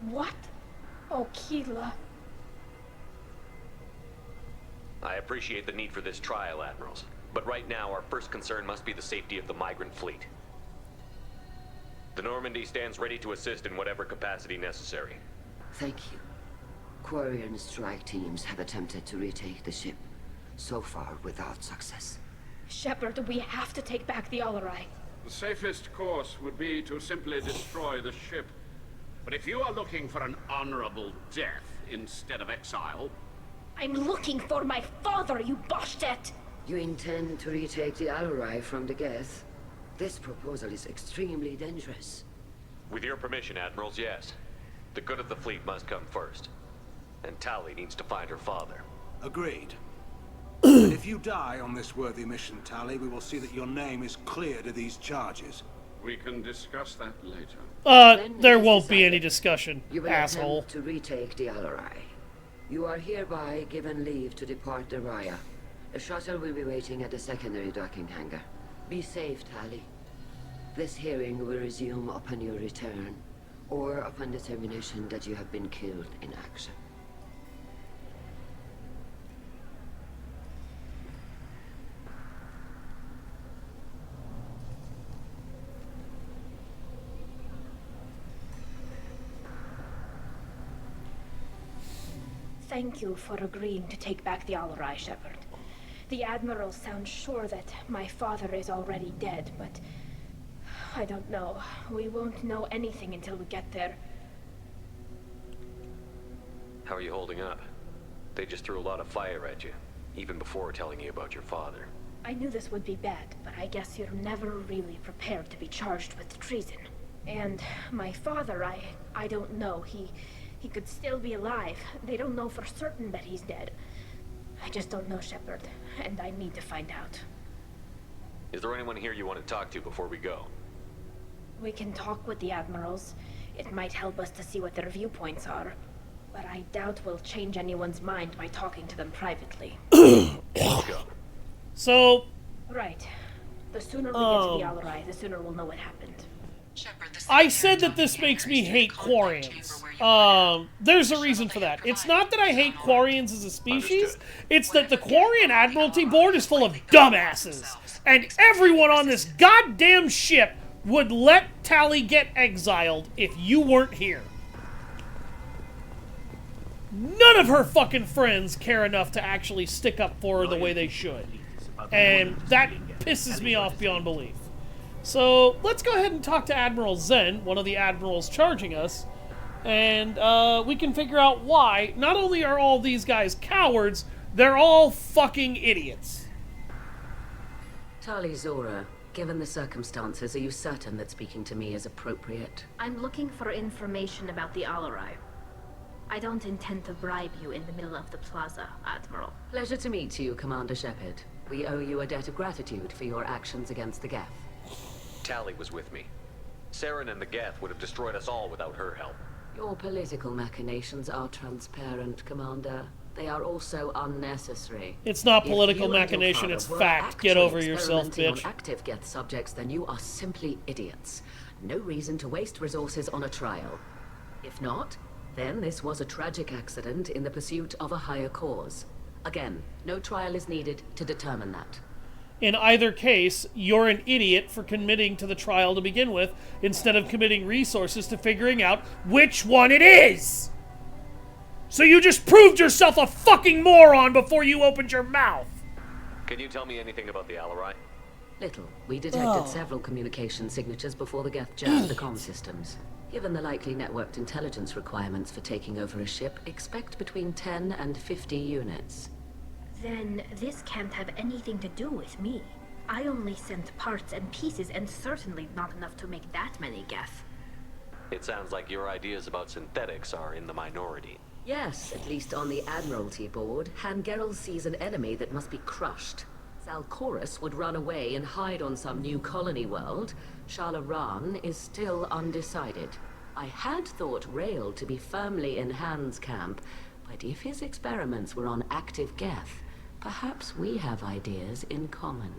What? Oh, Keela. I appreciate the need for this trial, Admirals. But right now, our first concern must be the safety of the migrant fleet. The Normandy stands ready to assist in whatever capacity necessary. Thank you. Quarian strike teams have attempted to retake the ship, so far without success. Shepard, we have to take back the Alarai. The safest course would be to simply destroy the ship. But if you are looking for an honorable death instead of exile... I'm looking for my father, you bastet! You intend to retake the Alarai from the Geth? This proposal is extremely dangerous. With your permission, Admirals, yes. The good of the fleet must come first. And Tali needs to find her father. Agreed. And if you die on this worthy mission, Tali, we will see that your name is cleared of these charges. We can discuss that later. There won't be any discussion, you will asshole. attempt to retake the Alarai. You are hereby given leave to depart the Raya. A shuttle will be waiting at the secondary docking hangar. Be safe, Tali. This hearing will resume upon your return, or upon determination that you have been killed in action. Thank you for agreeing to take back the Alarai, Shepard. The Admiral sounds sure that my father is already dead, but... I don't know. We won't know anything until we get there. How are you holding up? They just threw a lot of fire at you, even before telling you about your father. I knew this would be bad, but I guess you're never really prepared to be charged with treason. And my father, I don't know. He could still be alive. They don't know for certain that he's dead. I just don't know, Shepard, and I need to find out. Is there anyone here you want to talk to before we go? We can talk with the Admirals. It might help us to see what their viewpoints are. But I doubt we'll change anyone's mind by talking to them privately. Let's go. So... Right. The sooner we get to the Alarai, the sooner we'll know what happened. I said that this makes me hate Quarians. There's a reason for that. It's not that I hate Quarians as a species, it's that the Quarian Admiralty Board is full of dumbasses. And everyone on this goddamn ship would let Tali get exiled if you weren't here. None of her fucking friends care enough to actually stick up for her the way they should. And that pisses me off beyond belief. So, let's go ahead and talk to Admiral Zen, one of the admirals charging us, and we can figure out why not only are all these guys cowards, they're all fucking idiots. Tali Zora, given the circumstances, are you certain that speaking to me is appropriate? I'm looking for information about the Alarai. I don't intend to bribe you in the middle of the plaza, Admiral. Pleasure to meet you, Commander Shepard. We owe you a debt of gratitude for your actions against the Geth. Tali was with me. Saren and the Geth would have destroyed us all without her help. Your political machinations are transparent, Commander. They are also unnecessary. It's not political machination, it's fact. Get over yourself, bitch. On active Geth subjects, then you are simply idiots. No reason to waste resources on a trial. If not, then this was a tragic accident in the pursuit of a higher cause. Again, no trial is needed to determine that. In either case, you're an idiot for committing to the trial to begin with, instead of committing resources to figuring out which one it is! So you just proved yourself a fucking moron before you opened your mouth! Can you tell me anything about the Alarai? Little. We detected several communication signatures before the Geth jammed the comm systems. Given the likely networked intelligence requirements for taking over a ship, expect between 10 and 50 units. Then this can't have anything to do with me. I only sent parts and pieces, and certainly not enough to make that many Geth. It sounds like your ideas about synthetics are in the minority. Yes, at least on the Admiralty Board, Hangerel sees an enemy that must be crushed. Zalcorus would run away and hide on some new colony world. Shalaran is still undecided. I had thought Rail to be firmly in Han's camp, but if his experiments were on active Geth, perhaps we have ideas in common.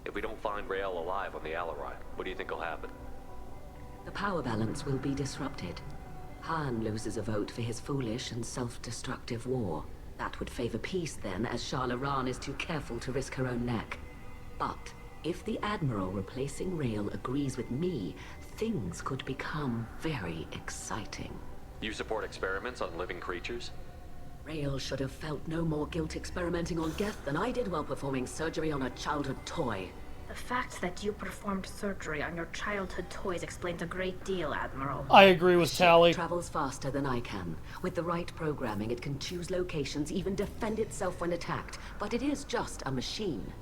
If we don't find Rael alive on the Alarai, what do you think will happen? The power balance will be disrupted. Han loses a vote for his foolish and self-destructive war. That would favor peace then, as Shah Laran is too careful to risk her own neck. But if the Admiral replacing Rael agrees with me, things could become very exciting. You support experiments on living creatures? Rael should have felt no more guilt experimenting on Geth than I did while performing surgery on a childhood toy. The fact that you performed surgery on your childhood toys explains a great deal, Admiral. I agree with Tali. It travels faster than I can. With the right programming, it can choose locations, even defend itself when attacked. But it is just a machine.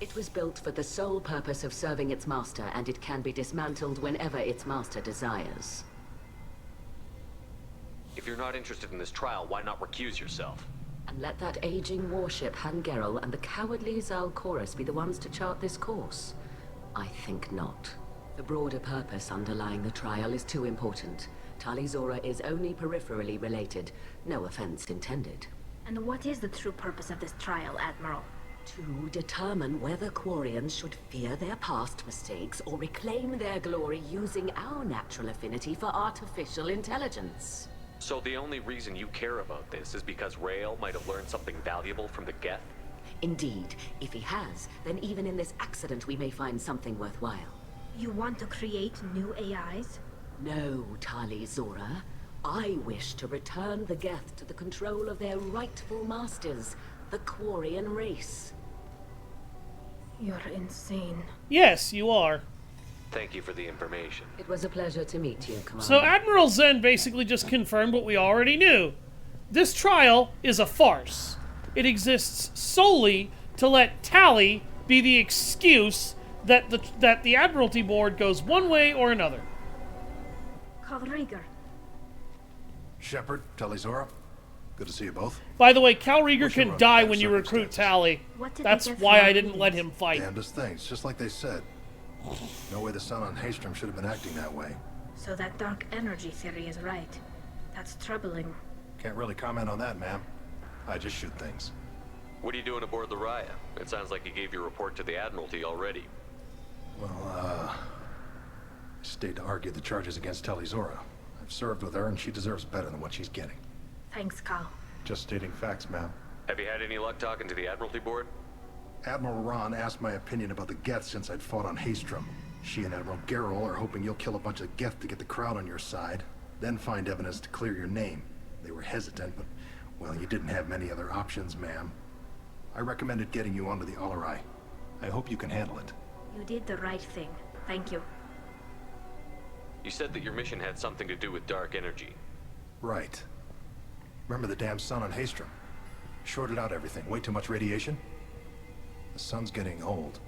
It was built for the sole purpose of serving its master, and it can be dismantled whenever its master desires. If you're not interested in this trial, why not recuse yourself? And let that aging warship Hangerel and the cowardly Zalcorus be the ones to chart this course? I think not. The broader purpose underlying the trial is too important. Tali Zora is only peripherally related. No offense intended. And what is the true purpose of this trial, Admiral? To determine whether Quarians should fear their past mistakes or reclaim their glory using our natural affinity for artificial intelligence. So the only reason you care about this is because Rael might have learned something valuable from the Geth? Indeed. If he has, then even in this accident we may find something worthwhile. You want to create new AIs? No, Tali Zora. I wish to return the Geth to the control of their rightful masters, the Quarian race. You're insane. Yes, you are. Thank you for the information. It was a pleasure to meet you, Commander. So Admiral Zen basically just confirmed what we already knew. This trial is a farce. It exists solely to let Tali be the excuse that the Admiralty Board goes one way or another. Call Rieger. Shepard, Tali Zora. Good to see you both. By the way, Cal Rieger can die when you recruit Tali. That's why I didn't let him fight. Damnedest things, just like they said. No way the son on Haystrom should have been acting that way. So that dark energy theory is right. That's troubling. Can't really comment on that, ma'am. I just shoot things. What are you doing aboard the Raya? It sounds like you gave your report to the Admiralty already. Well, I stayed to argue the charges against Tali Zora. I've served with her, and she deserves better than what she's getting. Thanks, Cal. Just stating facts, ma'am. Have you had any luck talking to the Admiralty Board? Admiral Ron asked my opinion about the Geth since I'd fought on Haystrom. She and Admiral Gerrel are hoping you'll kill a bunch of Geth to get the crowd on your side, then find evidence to clear your name. They were hesitant, but, well, you didn't have many other options, ma'am. I recommended getting you onto the Alarai. I hope you can handle it. You did the right thing. Thank you. You said that your mission had something to do with dark energy. Right. Remember the damn sun on Haystrom? Shorted out everything. Way too much radiation? The sun's getting old.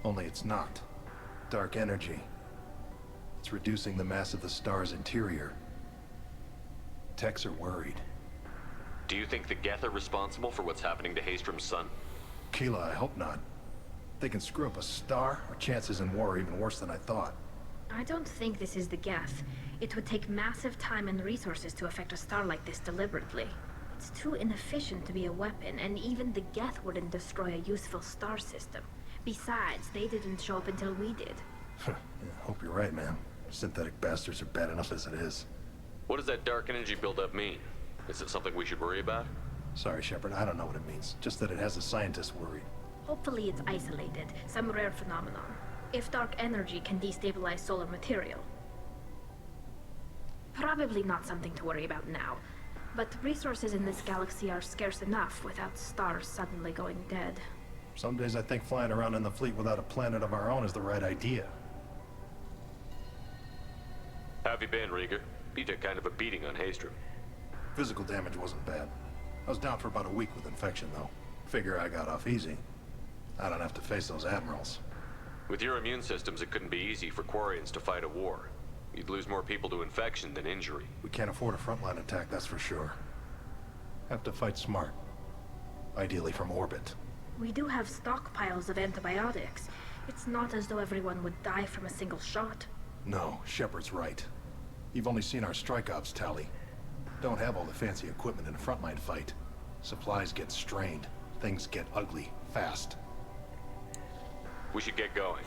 Only it's not. Dark energy. It's reducing the mass of the star's interior. Techs are worried. Do you think the Geth are responsible for what's happening to Haystrom's sun? Keela, I hope not. They can screw up a star, our chances in war are even worse than I thought. I don't think this is the Geth. It would take massive time and resources to affect a star like this deliberately. It's too inefficient to be a weapon, and even the Geth wouldn't destroy a useful star system. Besides, they didn't show up until we did. Yeah, hope you're right, man. Synthetic bastards are bad enough as it is. What does that dark energy buildup mean? Is it something we should worry about? Sorry, Shepard, I don't know what it means. Just that it has the scientists worried. Hopefully it's isolated, some rare phenomenon. If dark energy can destabilize solar material. Probably not something to worry about now. But resources in this galaxy are scarce enough without stars suddenly going dead. Some days I think flying around in the fleet without a planet of our own is the right idea. How have you been, Rieger? You took kind of a beating on Haystrom. Physical damage wasn't bad. I was down for about a week with infection, though. Figure I got off easy. I don't have to face those admirals. With your immune systems, it couldn't be easy for Quarians to fight a war. You'd lose more people to infection than injury. We can't afford a frontline attack, that's for sure. Have to fight smart. Ideally from orbit. We do have stockpiles of antibiotics. It's not as though everyone would die from a single shot. No, Shepard's right. You've only seen our strike ops, Tali. Don't have all the fancy equipment in a frontline fight. Supplies get strained. Things get ugly, fast. We should get going.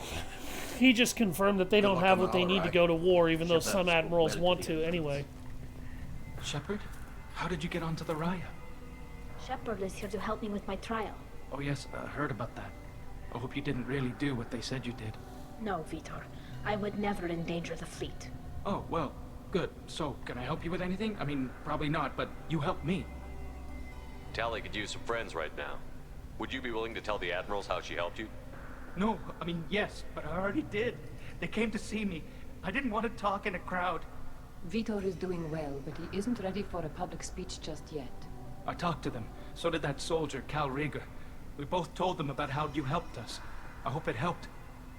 He just confirmed that they don't have what they need to go to war, even though some admirals want to anyway. Shepard? How did you get onto the Raya? Shepard is here to help me with my trial. Oh yes, I heard about that. I hope you didn't really do what they said you did. No, Vitor. I would never endanger the fleet. Oh, well, good. So, can I help you with anything? I mean, probably not, but you helped me. Tali could use some friends right now. Would you be willing to tell the admirals how she helped you? No, I mean, yes, but I already did. They came to see me. I didn't want to talk in a crowd. Vitor is doing well, but he isn't ready for a public speech just yet. I talked to them. So did that soldier, Cal Rieger. We both told them about how you helped us. I hope it helped.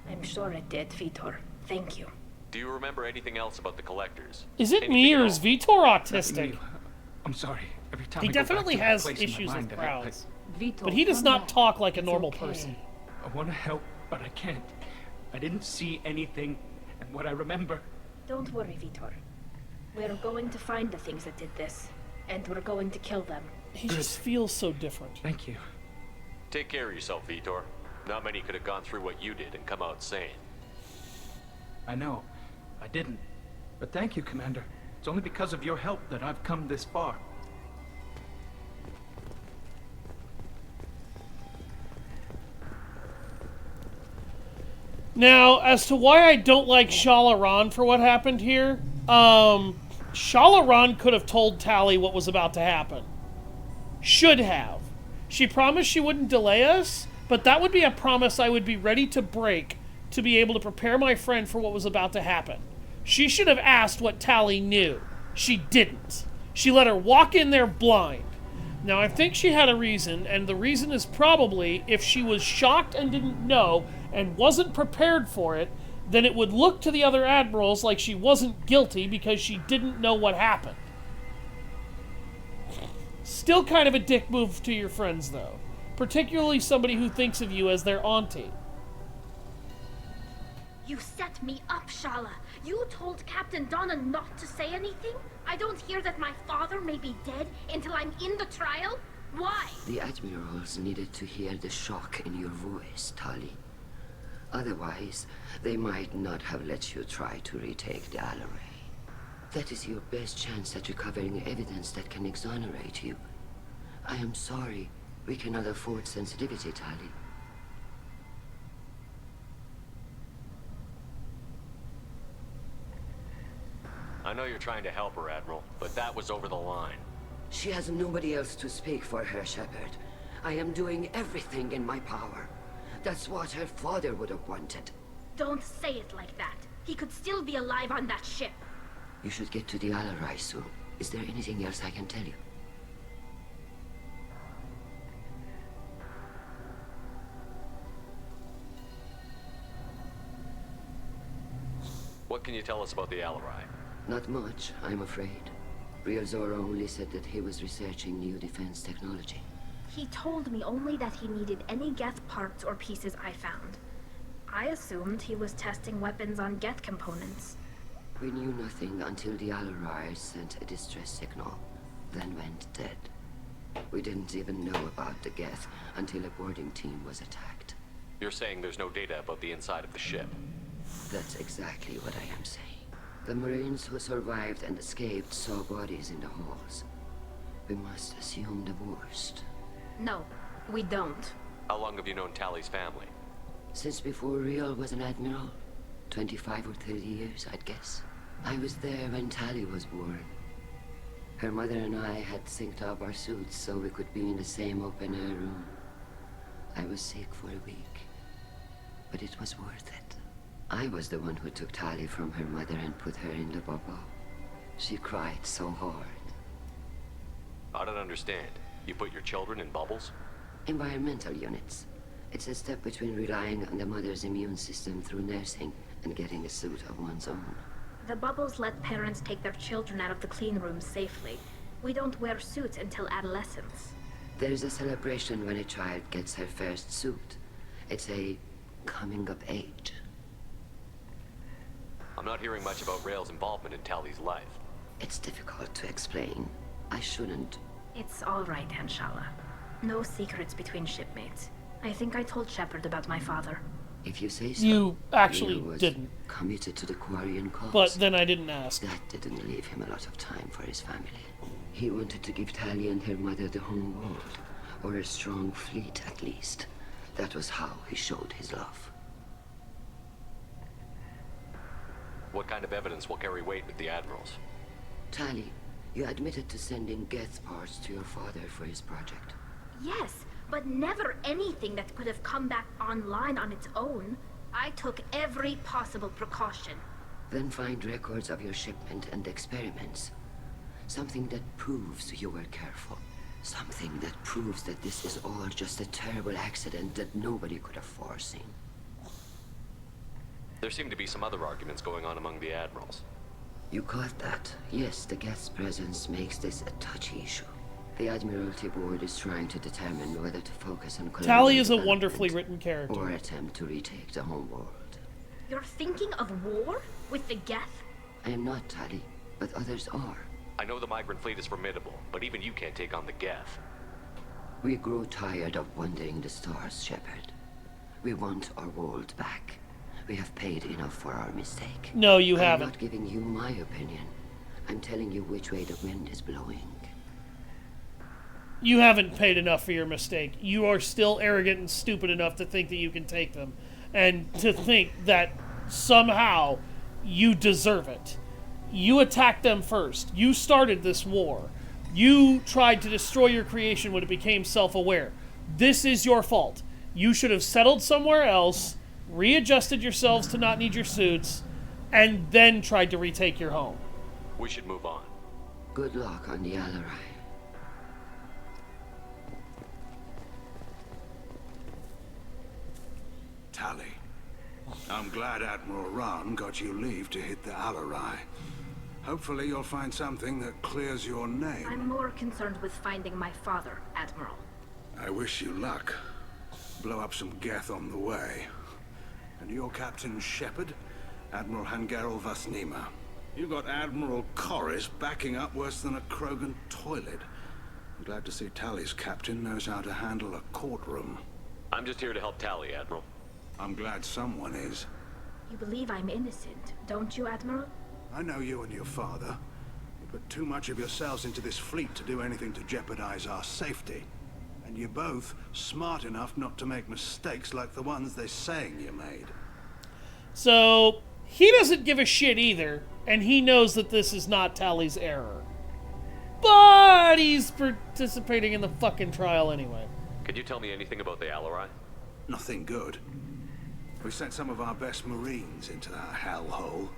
I'm sure it did, Vitor. Thank you. Do you remember anything else about the collectors? Is it me or is Vitor autistic? I'm sorry. Every time He I go definitely back to that has place in my issues mind, with crowds. Vitor, But he does not talk like a normal person. I want to help, but I can't. I didn't see anything, and what I remember... Don't worry, Vitor. We're going to find the things that did this, and we're going to kill them. He just feels so different. Thank you. Take care of yourself, Vitor. Not many could have gone through what you did and come out sane. I know. I didn't. But thank you, Commander. It's only because of your help that I've come this far. Now, as to why I don't like Shalaran for what happened here, Shalaran could have told Tali what was about to happen. Should have. She promised she wouldn't delay us, but that would be a promise I would be ready to break to be able to prepare my friend for what was about to happen. She should have asked what Tali knew. She didn't. She let her walk in there blind. Now, I think she had a reason, and the reason is probably if she was shocked and didn't know and wasn't prepared for it, then it would look to the other admirals like she wasn't guilty because she didn't know what happened. Still kind of a dick move to your friends, though. Particularly somebody who thinks of you as their auntie. You set me up, Shala. You told Captain Donna not to say anything? I don't hear that my father may be dead until I'm in the trial? Why? The admirals needed to hear the shock in your voice, Tali. Otherwise, they might not have let you try to retake the Alaray. That is your best chance at recovering evidence that can exonerate you. I am sorry. We cannot afford sensitivity, Tali. I know you're trying to help her, Admiral, but that was over the line. She has nobody else to speak for her, Shepard. I am doing everything in my power. That's what her father would have wanted. Don't say it like that. He could still be alive on that ship. You should get to the Alarai soon. Is there anything else I can tell you? What can you tell us about the Alarai? Not much, I'm afraid. Real Zora only said that he was researching new defense technology. He told me only that he needed any Geth parts or pieces I found. I assumed he was testing weapons on Geth components. We knew nothing until the Alarai sent a distress signal, then went dead. We didn't even know about the Geth until a boarding team was attacked. You're saying there's no data about the inside of the ship? That's exactly what I am saying. The Marines who survived and escaped saw bodies in the halls. We must assume the worst. No, we don't. How long have you known Tali's family? Since before Real was an admiral. 25 or 30 years, I'd guess. I was there when Tali was born. Her mother and I had synced up our suits so we could be in the same open-air room. I was sick for a week, but it was worth it. I was the one who took Tali from her mother and put her in the bubble. She cried so hard. I don't understand. You put your children in bubbles? Environmental units. It's a step between relying on the mother's immune system through nursing and getting a suit of one's own. The bubbles let parents take their children out of the clean rooms safely. We don't wear suits until adolescence. There's a celebration when a child gets her first suit. It's a coming of age. I'm not hearing much about Rail's involvement in Tali's life. It's difficult to explain. I shouldn't. It's all right, Anshala. No secrets between shipmates. I think I told Shepard about my father. If you say so. You actually Neil was didn't. committed to the Quarian cause. But then I didn't ask. That didn't leave him a lot of time for his family. He wanted to give Tali and her mother the home world, or a strong fleet at least. That was how he showed his love. What kind of evidence will carry weight with the admirals? Tali, you admitted to sending Geth parts to your father for his project. Yes, but never anything that could have come back online on its own. I took every possible precaution. Then find records of your shipment and experiments. Something that proves you were careful. Something that proves that this is all just a terrible accident that nobody could have foreseen. There seem to be some other arguments going on among the admirals. You caught that? Yes, the Geth's presence makes this a touchy issue. The Admiralty Board is trying to determine whether to focus on Tali is a wonderfully written character. or attempt to retake the home world. You're thinking of war with the Geth? I am not, Tali, but others are. I know the migrant fleet is formidable, but even you can't take on the Geth. We grow tired of wandering the stars, Shepard. We want our world back. We have paid enough for our mistake. No, you haven't. I'm not giving you my opinion. I'm telling you which way the wind is blowing. You haven't paid enough for your mistake. You are still arrogant and stupid enough to think that you can take them. And to think that somehow you deserve it. You attacked them first. You started this war. You tried to destroy your creation when it became self-aware. This is your fault. You should have settled somewhere else, readjusted yourselves to not need your suits, and then tried to retake your home. We should move on. Good luck on the Alarai. Tali, I'm glad Admiral Rahn got you leave to hit the Alarai. Hopefully you'll find something that clears your name. I'm more concerned with finding my father, Admiral. I wish you luck. Blow up some Geth on the way. And your Captain Shepard, Admiral Hangarel Vasnima. You got Admiral Corris backing up worse than a Krogan toilet. I'm glad to see Tali's captain knows how to handle a courtroom. I'm just here to help Tali, Admiral. I'm glad someone is. You believe I'm innocent, don't you, Admiral? I know you and your father. You put too much of yourselves into this fleet to do anything to jeopardize our safety. And you're both smart enough not to make mistakes like the ones they're saying you made. So, he doesn't give a shit either, and he knows that this is not Tali's error. But he's participating in the fucking trial anyway. Could you tell me anything about the Alarai? Nothing good. We sent some of our best Marines into that hellhole.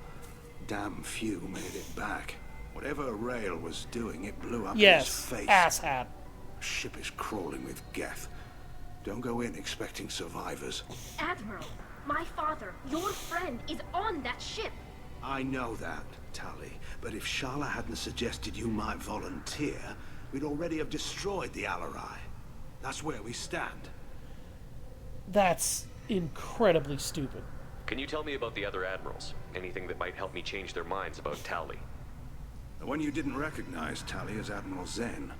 Damn few made it back. Whatever Rail was doing, it blew up in his face. Asshat. Ship is crawling with Geth. Don't go in expecting survivors. Admiral, my father, your friend, is on that ship. I know that, Tali, but if Shala hadn't suggested you might volunteer, we'd already have destroyed the Alarai. That's where we stand. That's incredibly stupid. Can you tell me about the other admirals? Anything that might help me change their minds about Tali? The one you didn't recognize, Tali, is Admiral Zen.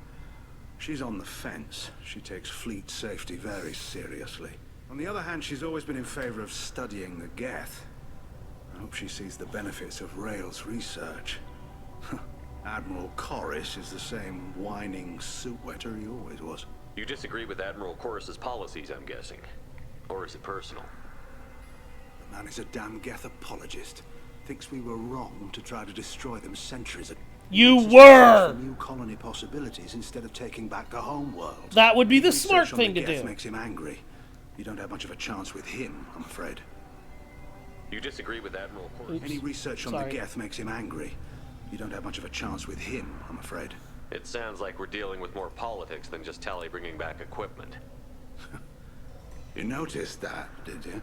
She's on the fence. She takes fleet safety very seriously. On the other hand, she's always been in favor of studying the Geth. I hope she sees the benefits of Rail's research. Admiral Corris is the same whining suit wetter he always was. You disagree with Admiral Corris's policies, I'm guessing. Or is it personal? The man is a damn Geth apologist. Thinks we were wrong to try to destroy them centuries ago. You were! New colony possibilities instead of taking back the home world. That would be the Research smart on thing the to Geth do. makes him angry. You don't have much of a chance with him, I'm afraid. You disagree with Admiral Corris? Any research on Sorry. the Geth makes him angry. You don't have much of a chance with him, I'm afraid. It sounds like we're dealing with more politics than just Tali bringing back equipment. You noticed that, did you?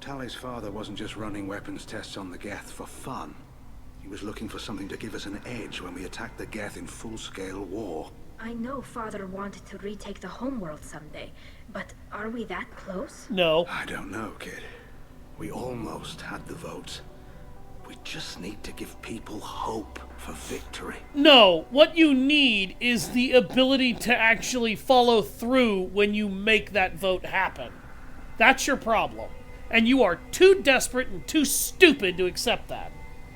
Tali's father wasn't just running weapons tests on the Geth for fun. He was looking for something to give us an edge when we attacked the Geth in full-scale war. I know Father wanted to retake the homeworld someday, but are we that close? No. I don't know, kid. We almost had the votes. We just need to give people hope for victory. No, what you need is the ability to actually follow through when you make that vote happen. That's your problem. And you are too desperate and too stupid to accept that.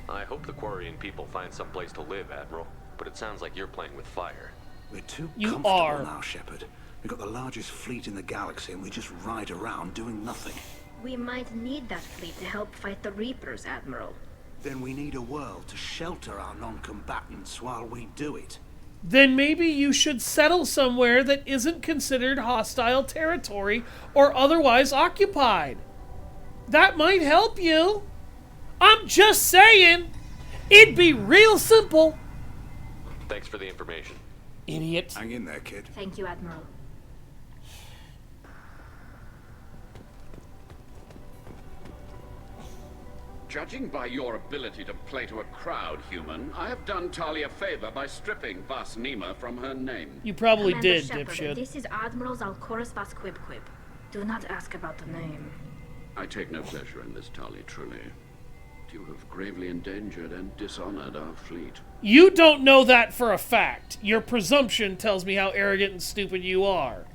I hope the Quarian people find some place to live, Admiral. But it sounds like you're playing with fire. We're too You comfortable are. now, Shepard. We've got the largest fleet in the galaxy and we just ride around doing nothing. We might need that fleet to help fight the Reapers, Admiral. Then we need a world to shelter our non-combatants while we do it. Then maybe you should settle somewhere that isn't considered hostile territory or otherwise occupied. That might help you. I'm just saying. It'd be real simple. Thanks for the information. Idiot. Hang in there, kid. Thank you, Admiral. Judging by your ability to play to a crowd, human, I have done Tali a favor by stripping Vas Nima from her name. You probably Commander did, Shepard, dipshit. This is Admiral Zalcoris Vas Quib. Do not ask about the name. I take no pleasure in this, Tali, truly. You have gravely endangered and dishonored our fleet. You don't know that for a fact. Your presumption tells me how arrogant and stupid you are.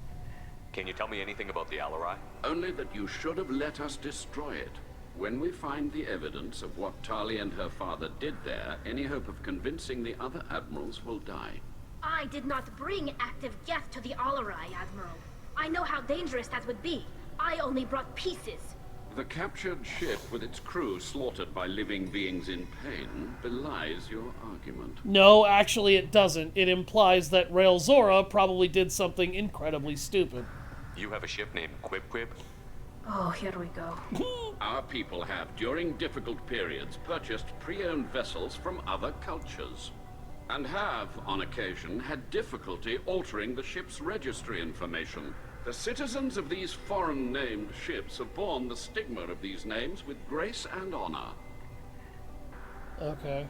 Can you tell me anything about the Alarai? Only that you should have let us destroy it. When we find the evidence of what Tali and her father did there, any hope of convincing the other admirals will die. I did not bring active Geth to the Alarai, Admiral. I know how dangerous that would be. I only brought pieces. The captured ship with its crew slaughtered by living beings in pain belies your argument. No, actually it doesn't. It implies that Rail Zora probably did something incredibly stupid. You have a ship named Quib? Oh, here we go. Our people have, during difficult periods, purchased pre-owned vessels from other cultures. And have, on occasion, had difficulty altering the ship's registry information. The citizens of these foreign-named ships have borne the stigma of these names with grace and honor. Okay.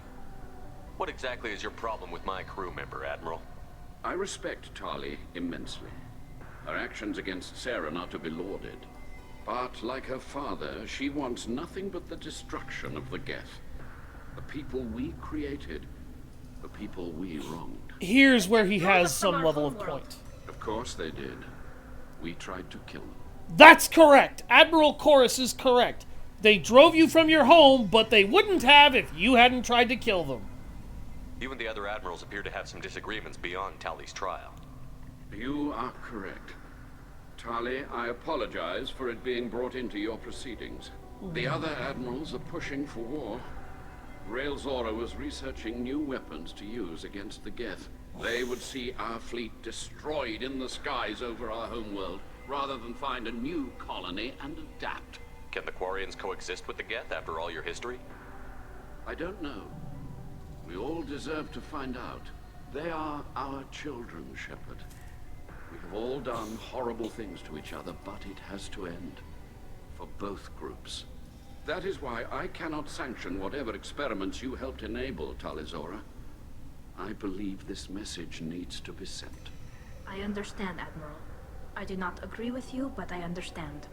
What exactly is your problem with my crew member, Admiral? I respect Tali immensely. Her actions against Saren are to be lauded. But, like her father, she wants nothing but the destruction of the Geth. The people we created, the people we wronged. Here's where he has some level of point. Of course they did. We tried to kill them. That's correct. Admiral Chorus is correct. They drove you from your home, but they wouldn't have if you hadn't tried to kill them. You and the other admirals appear to have some disagreements beyond Tali's trial. You are correct. Tali, I apologize for it being brought into your proceedings. The other admirals are pushing for war. Rail Zora was researching new weapons to use against the Geth. They would see our fleet destroyed in the skies over our homeworld, rather than find a new colony and adapt. Can the Quarians coexist with the Geth after all your history? I don't know. We all deserve to find out. They are our children, Shepard. We have all done horrible things to each other, but it has to end. For both groups. That is why I cannot sanction whatever experiments you helped enable, Tali Zora. I believe this message needs to be sent. I understand, Admiral. I do not agree with you, but I understand.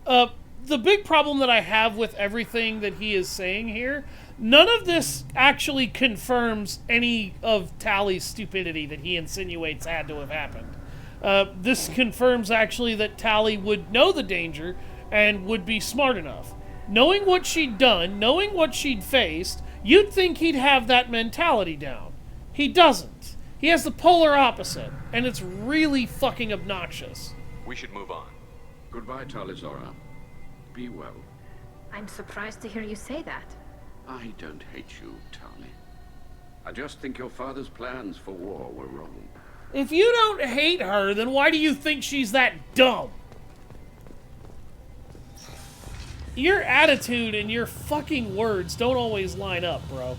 The big problem that I have with everything that he is saying here, none of this actually confirms any of Tali's stupidity that he insinuates had to have happened. This confirms actually that Tali would know the danger and would be smart enough. Knowing what she'd done, knowing what she'd faced, you'd think he'd have that mentality down. He doesn't. He has the polar opposite, and it's really fucking obnoxious. We should move on. Goodbye, Tali Zora. Be well. I'm surprised to hear you say that. I don't hate you, Tali. I just think your father's plans for war were wrong. If you don't hate her, then why do you think she's that dumb? Your attitude and your fucking words don't always line up, bro.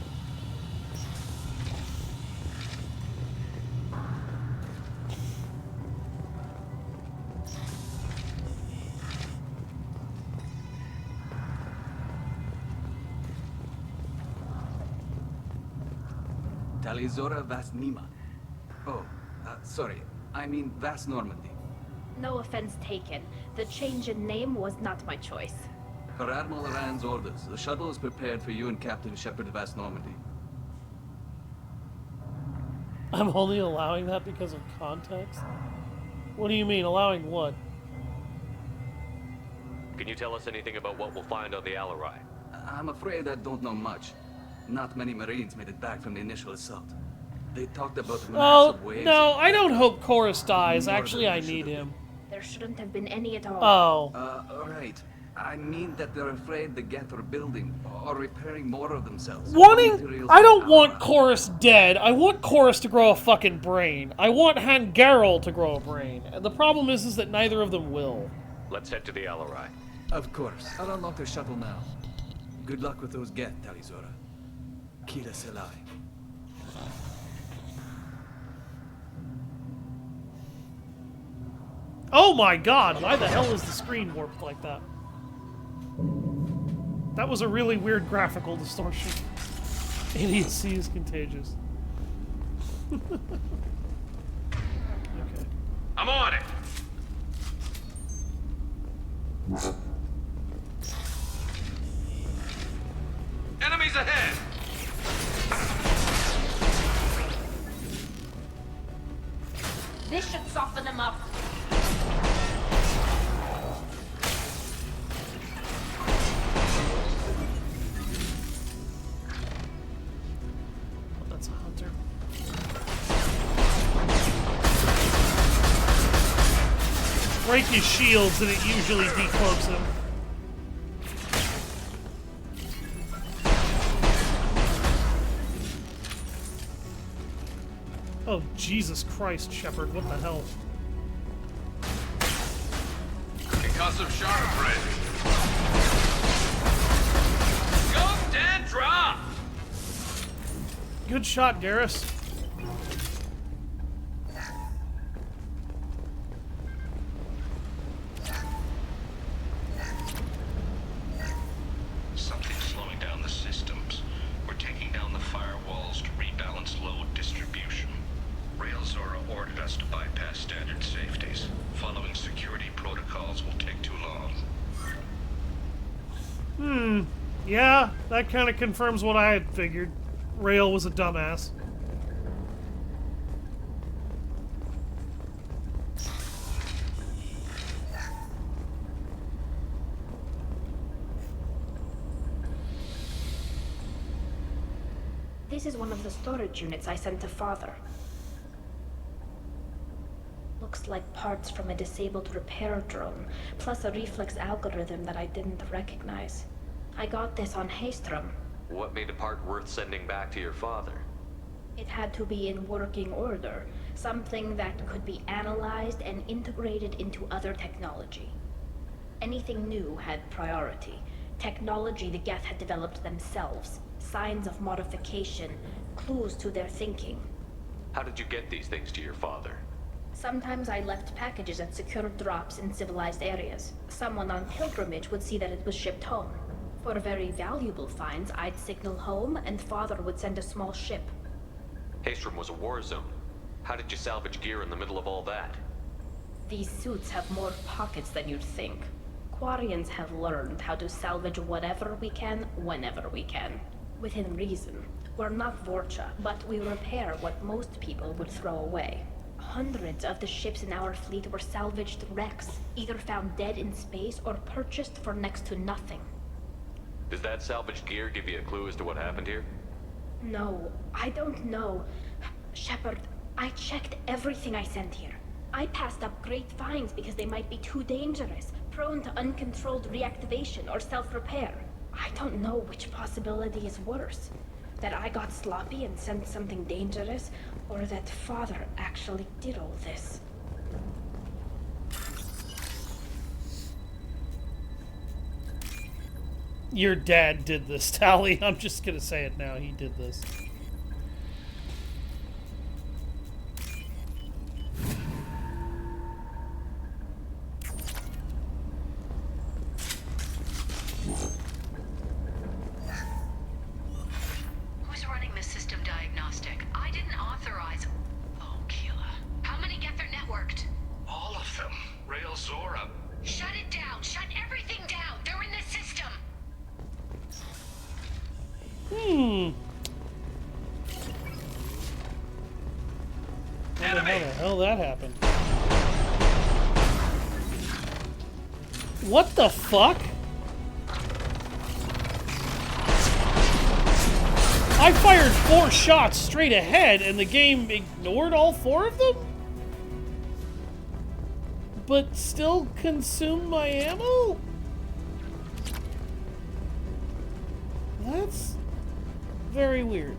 Tali Zora Vas Nima. Oh, sorry. I mean Vas Normandy. No offense taken. The change in name was not my choice. Per Admiral Rand's orders, the shuttle is prepared for you and Captain Shepard Vas Normandy. I'm only allowing that because of context? What do you mean, allowing what? Can you tell us anything about what we'll find on the Alarai? I'm afraid I don't know much. Not many Marines made it back from the initial assault. They talked about Well, massive waves. no, I don't hope Chorus dies. Actually, I need him. There shouldn't have been any at all. Oh. Right. I mean that they're afraid the Geth are building or repairing more of themselves. I don't want Chorus dead. I want Chorus to grow a fucking brain. I want Hangarel to grow a brain. And the problem is that neither of them will. Let's head to the Alarai. Of course. I'll unlock their shuttle now. Good luck with those Geth, Talizora. Kila Selai. Oh my god, why the hell is the screen warped like that? That was a really weird graphical distortion. Idiocy is contagious. Okay. I'm on it! Enemies ahead! This should soften them up. That's a hunter. Break his shields and it usually decloaks him. Oh, Jesus Christ, Shepard, what the hell? Concussive sharp, Red. Scoped and dropped! Good shot, Garrus. Something's slowing down the systems. We're taking down the firewalls to rebalance load distribution. Rail Zora ordered us to bypass standard safeties. Following security protocols will take too long. Yeah, that kind of confirms what I had figured. Rail was a dumbass. This is one of the storage units I sent to Father. Looks like parts from a disabled repair drone, plus a reflex algorithm that I didn't recognize. I got this on Haystrom. What made a part worth sending back to your father? It had to be in working order, something that could be analyzed and integrated into other technology. Anything new had priority. Technology the Geth had developed themselves, signs of modification, clues to their thinking. How did you get these things to your father? Sometimes I left packages at secure drops in civilized areas. Someone on pilgrimage would see that it was shipped home. For very valuable finds, I'd signal home, and Father would send a small ship. Haystrom was a war zone. How did you salvage gear in the middle of all that? These suits have more pockets than you'd think. Quarians have learned how to salvage whatever we can, whenever we can. Within reason. We're not Vorcha, but we repair what most people would throw away. Hundreds of the ships in our fleet were salvaged wrecks, either found dead in space or purchased for next to nothing. Does that salvaged gear give you a clue as to what happened here? No, I don't know. Shepard, I checked everything I sent here. I passed up great finds because they might be too dangerous, prone to uncontrolled reactivation or self-repair. I don't know which possibility is worse. That I got sloppy and sent something dangerous, or that Father actually did all this. Your dad did this, Tali. I'm just gonna say it now. He did this. Who's running the system diagnostic? I didn't authorize. Oh, Keela. How many get their networked? All of them. Rail Zora. Shut it down. Shut everything down. They're in the system. How the hell that happened? What the fuck? I fired 4 shots straight ahead and the game ignored all 4 of them? But still consumed my ammo? That's very weird.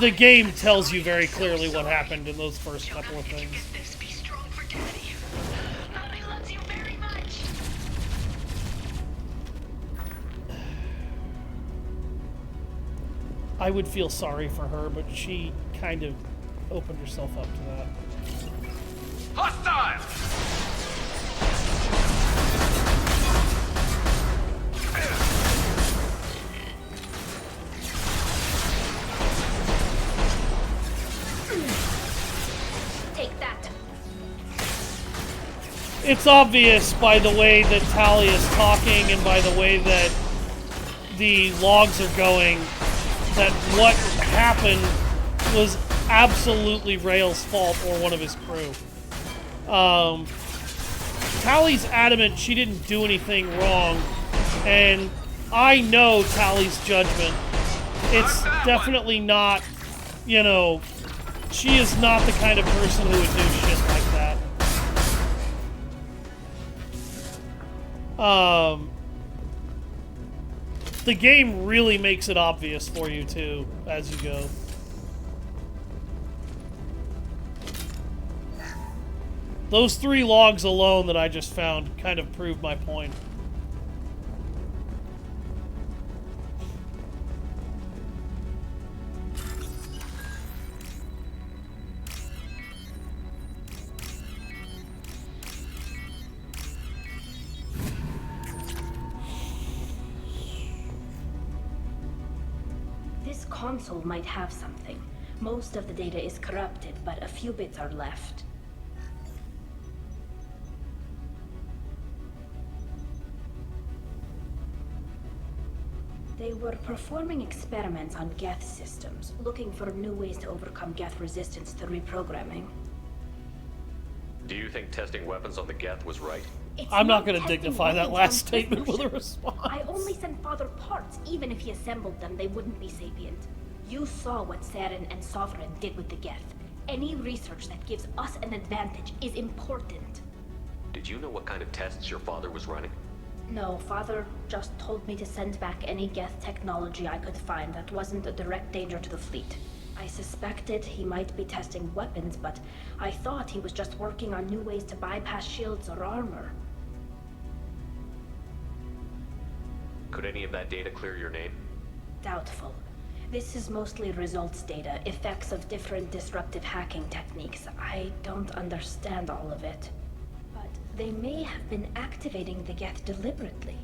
The game tells you very clearly what happened in those first couple of things. I would feel sorry for her, but she kind of opened herself up to that. Hostile! It's obvious by the way that Tali is talking and by the way that the logs are going that what happened was absolutely Rael's fault or one of his crew. Tali's adamant she didn't do anything wrong, and I know Tali's judgment. It's definitely not, you know, she is not the kind of person who would do shit like that. The game really makes it obvious for you too, as you go. Those 3 logs alone that I just found kind of prove my point. This console might have something. Most of the data is corrupted, but a few bits are left. They were performing experiments on Geth systems, looking for new ways to overcome Geth resistance to reprogramming. Do you think testing weapons on the Geth was right? I'm not going to dignify that last statement with a response. I only sent Father parts. Even if he assembled them, they wouldn't be sapient. You saw what Saren and Sovereign did with the Geth. Any research that gives us an advantage is important. Did you know what kind of tests your father was running? No, Father just told me to send back any Geth technology I could find that wasn't a direct danger to the fleet. I suspected he might be testing weapons, but I thought he was just working on new ways to bypass shields or armor. Could any of that data clear your name? Doubtful. This is mostly results data, effects of different disruptive hacking techniques. I don't understand all of it. But they may have been activating the Geth deliberately.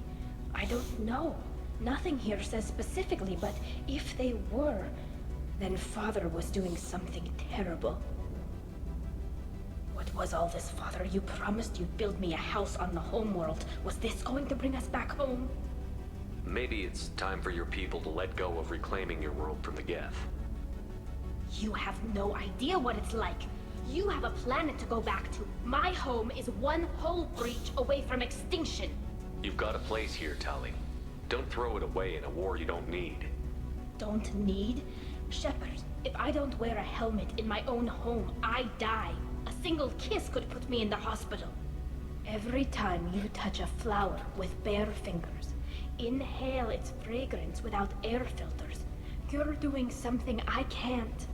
I don't know. Nothing here says specifically, but if they were, then Father was doing something terrible. What was all this, Father? You promised you'd build me a house on the homeworld. Was this going to bring us back home? Maybe it's time for your people to let go of reclaiming your world from the Geth. You have no idea what it's like. You have a planet to go back to. My home is one hull breach away from extinction. You've got a place here, Tali. Don't throw it away in a war you don't need. Don't need? Shepard, if I don't wear a helmet in my own home, I die. A single kiss could put me in the hospital. Every time you touch a flower with bare fingers, inhale its fragrance without air filters, you're doing something I can't.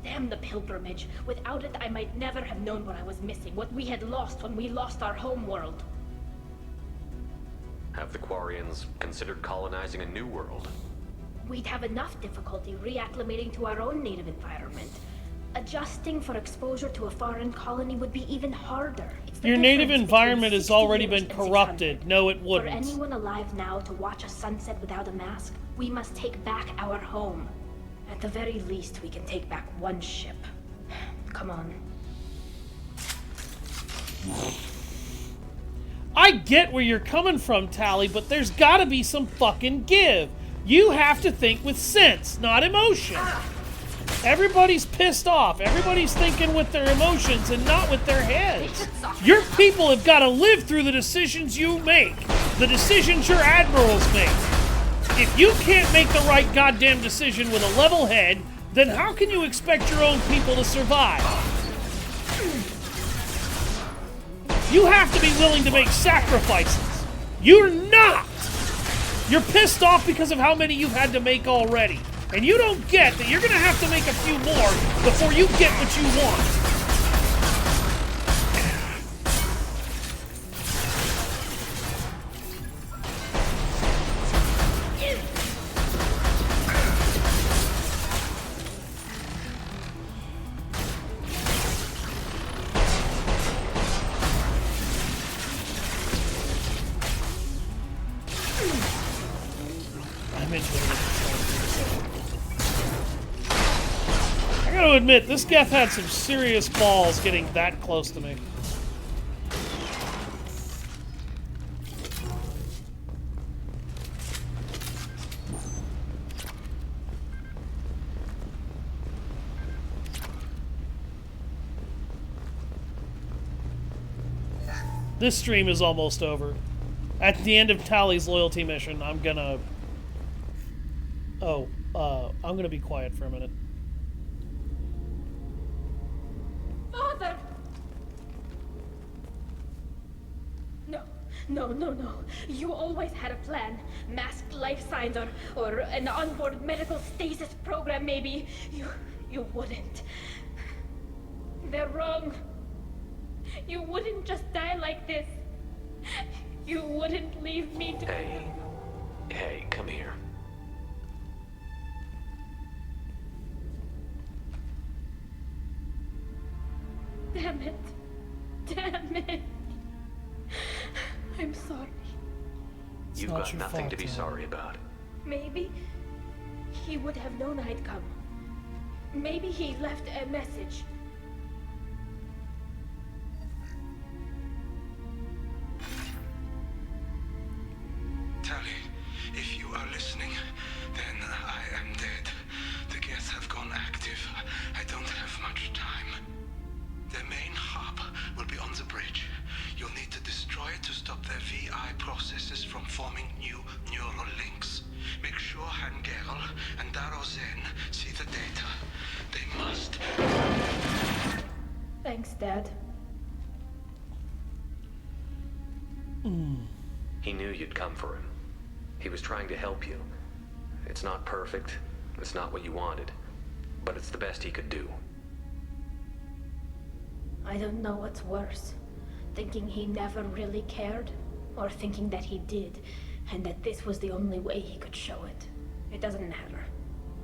Damn the pilgrimage. Without it, I might never have known what I was missing, what we had lost when we lost our homeworld. Have the Quarians considered colonizing a new world? We'd have enough difficulty reacclimating to our own native environment. Adjusting for exposure to a foreign colony would be even harder. Your native environment has already been corrupted. No, it wouldn't. For anyone alive now to watch a sunset without a mask, we must take back our home. At the very least, we can take back one ship. Come on. I get where you're coming from, Tali, but there's gotta be some fucking give. You have to think with sense, not emotion. Everybody's pissed off. Everybody's thinking with their emotions and not with their heads. Your people have got to live through the decisions you make. The decisions your admirals make. If you can't make the right goddamn decision with a level head, then how can you expect your own people to survive? You have to be willing to make sacrifices. You're not! You're pissed off because of how many you've had to make already. And you don't get that you're gonna have to make a few more before you get what you want. I gotta admit, this Geth had some serious balls getting that close to me. This stream is almost over. At the end of Tali's loyalty mission, I'm gonna... I'm gonna be quiet for a minute. Father! No. You always had a plan. Masked life signs or an onboard medical stasis program, maybe. You wouldn't. They're wrong. You wouldn't just die like this. You wouldn't leave me to... Hey, come here. Damn it. I'm sorry. You've got nothing to be sorry about. Maybe he would have known I'd come. Maybe he left a message. Tali, if you are listening, then I am dead. The Geth have gone active. I don't have much time. The main hub will be on the bridge. You'll need to destroy it to stop their VI processes from forming new neural links. Make sure Hangerl and Darozen see the data. They must. Thanks, Dad. He knew you'd come for him. He was trying to help you. It's not perfect. It's not what you wanted. But it's the best he could do. I don't know what's worse. Thinking he never really cared, or thinking that he did, and that this was the only way he could show it. It doesn't matter.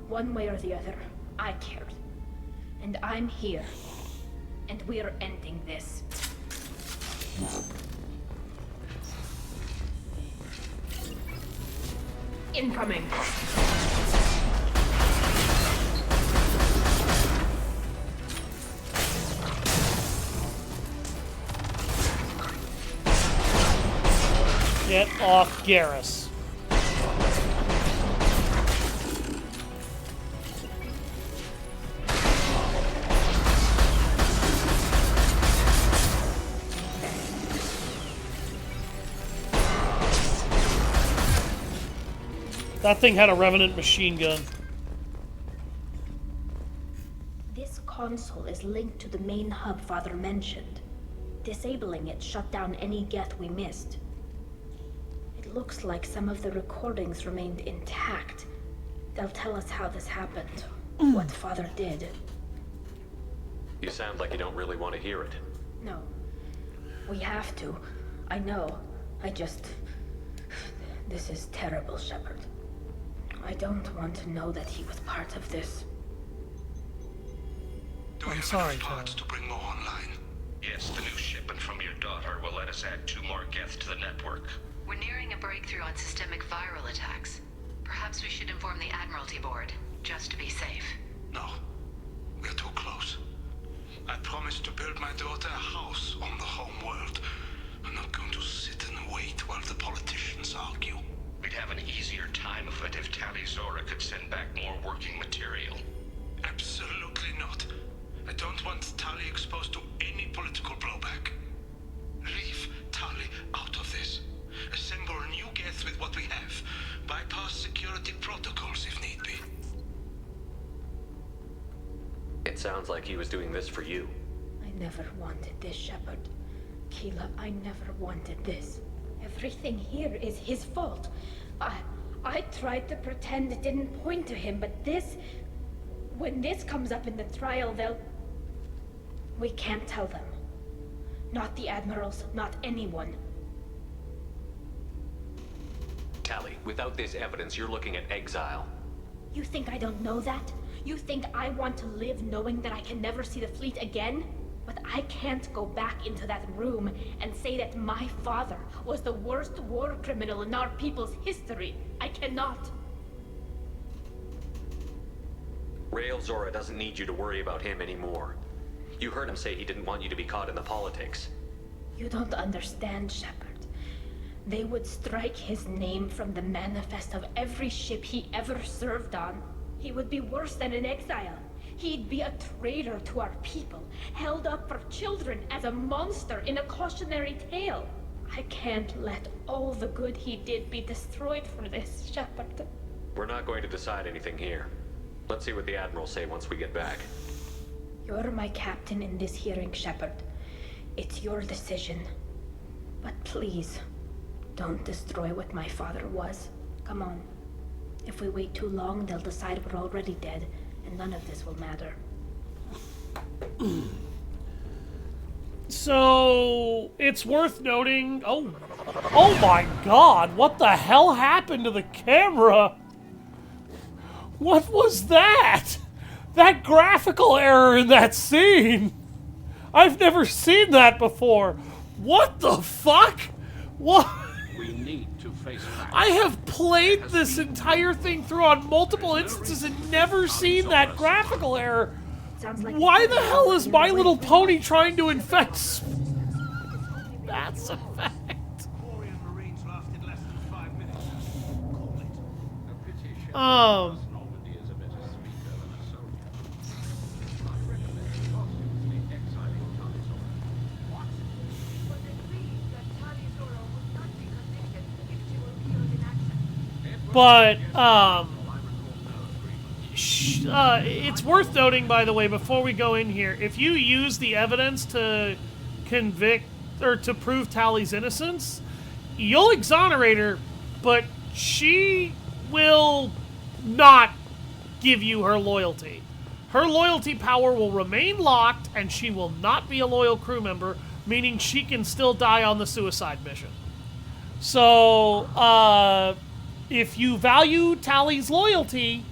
One way or the other, I cared. And I'm here. And we're ending this. Incoming. Get off Garrus. That thing had a Revenant machine gun. This console is linked to the main hub Father mentioned. Disabling it shut down any Geth we missed. It looks like some of the recordings remained intact. They'll tell us how this happened, what Father did. You sound like you don't really want to hear it. No. We have to. I know. This is terrible, Shepard. I don't want to know that he was part of this. I'm sorry, parts to bring more online? Yes, the new shipment from your daughter will let us add 2 more Geth to the network. We're nearing a breakthrough on systemic viral attacks. Perhaps we should inform the Admiralty Board. just to be safe. No. We're too close. I promised to build my daughter a house on the home world. I'm not going to sit and wait while the politicians argue. We'd have an easier time of it if Tali Zora could send back more working material. Absolutely not. I don't want Tali exposed to any political blowback. Leave Tali out of this. Assemble a new Geth with what we have. Bypass security protocols if need be. It sounds like he was doing this for you. I never wanted this, Shepard. Keela, I never wanted this. Everything here is his fault. I tried to pretend it didn't point to him, but this... When this comes up in the trial, they'll... We can't tell them. Not the admirals, not anyone. Tali, without this evidence, you're looking at exile. You think I don't know that? You think I want to live knowing that I can never see the fleet again? But I can't go back into that room and say that my father was the worst war criminal in our people's history. I cannot. Rael Zora doesn't need you to worry about him anymore. You heard him say he didn't want you to be caught in the politics. You don't understand, Shepard. They would strike his name from the manifest of every ship he ever served on. He would be worse than an exile. He'd be a traitor to our people, held up for children as a monster in a cautionary tale. I can't let all the good he did be destroyed for this, Shepard. We're not going to decide anything here. Let's see what the Admirals say once we get back. You're my captain in this hearing, Shepard. It's your decision. But please, don't destroy what my father was. Come on. If we wait too long, they'll decide we're already dead, and none of this will matter. So, it's worth noting... Oh my god, what the hell happened to the camera? What was that? That graphical error in that scene! I've never seen that before! What the fuck? What? We need to face facts. I have played this entire thing through on multiple instances and never seen that graphical error. Why the hell is My Little Pony trying to infect Mass Effect? But, it's worth noting, by the way, before we go in here, if you use the evidence to convict, or to prove Tali's innocence, you'll exonerate her, but she will not give you her loyalty. Her loyalty power will remain locked, and she will not be a loyal crew member, meaning she can still die on the suicide mission. So, if you value Tali's loyalty,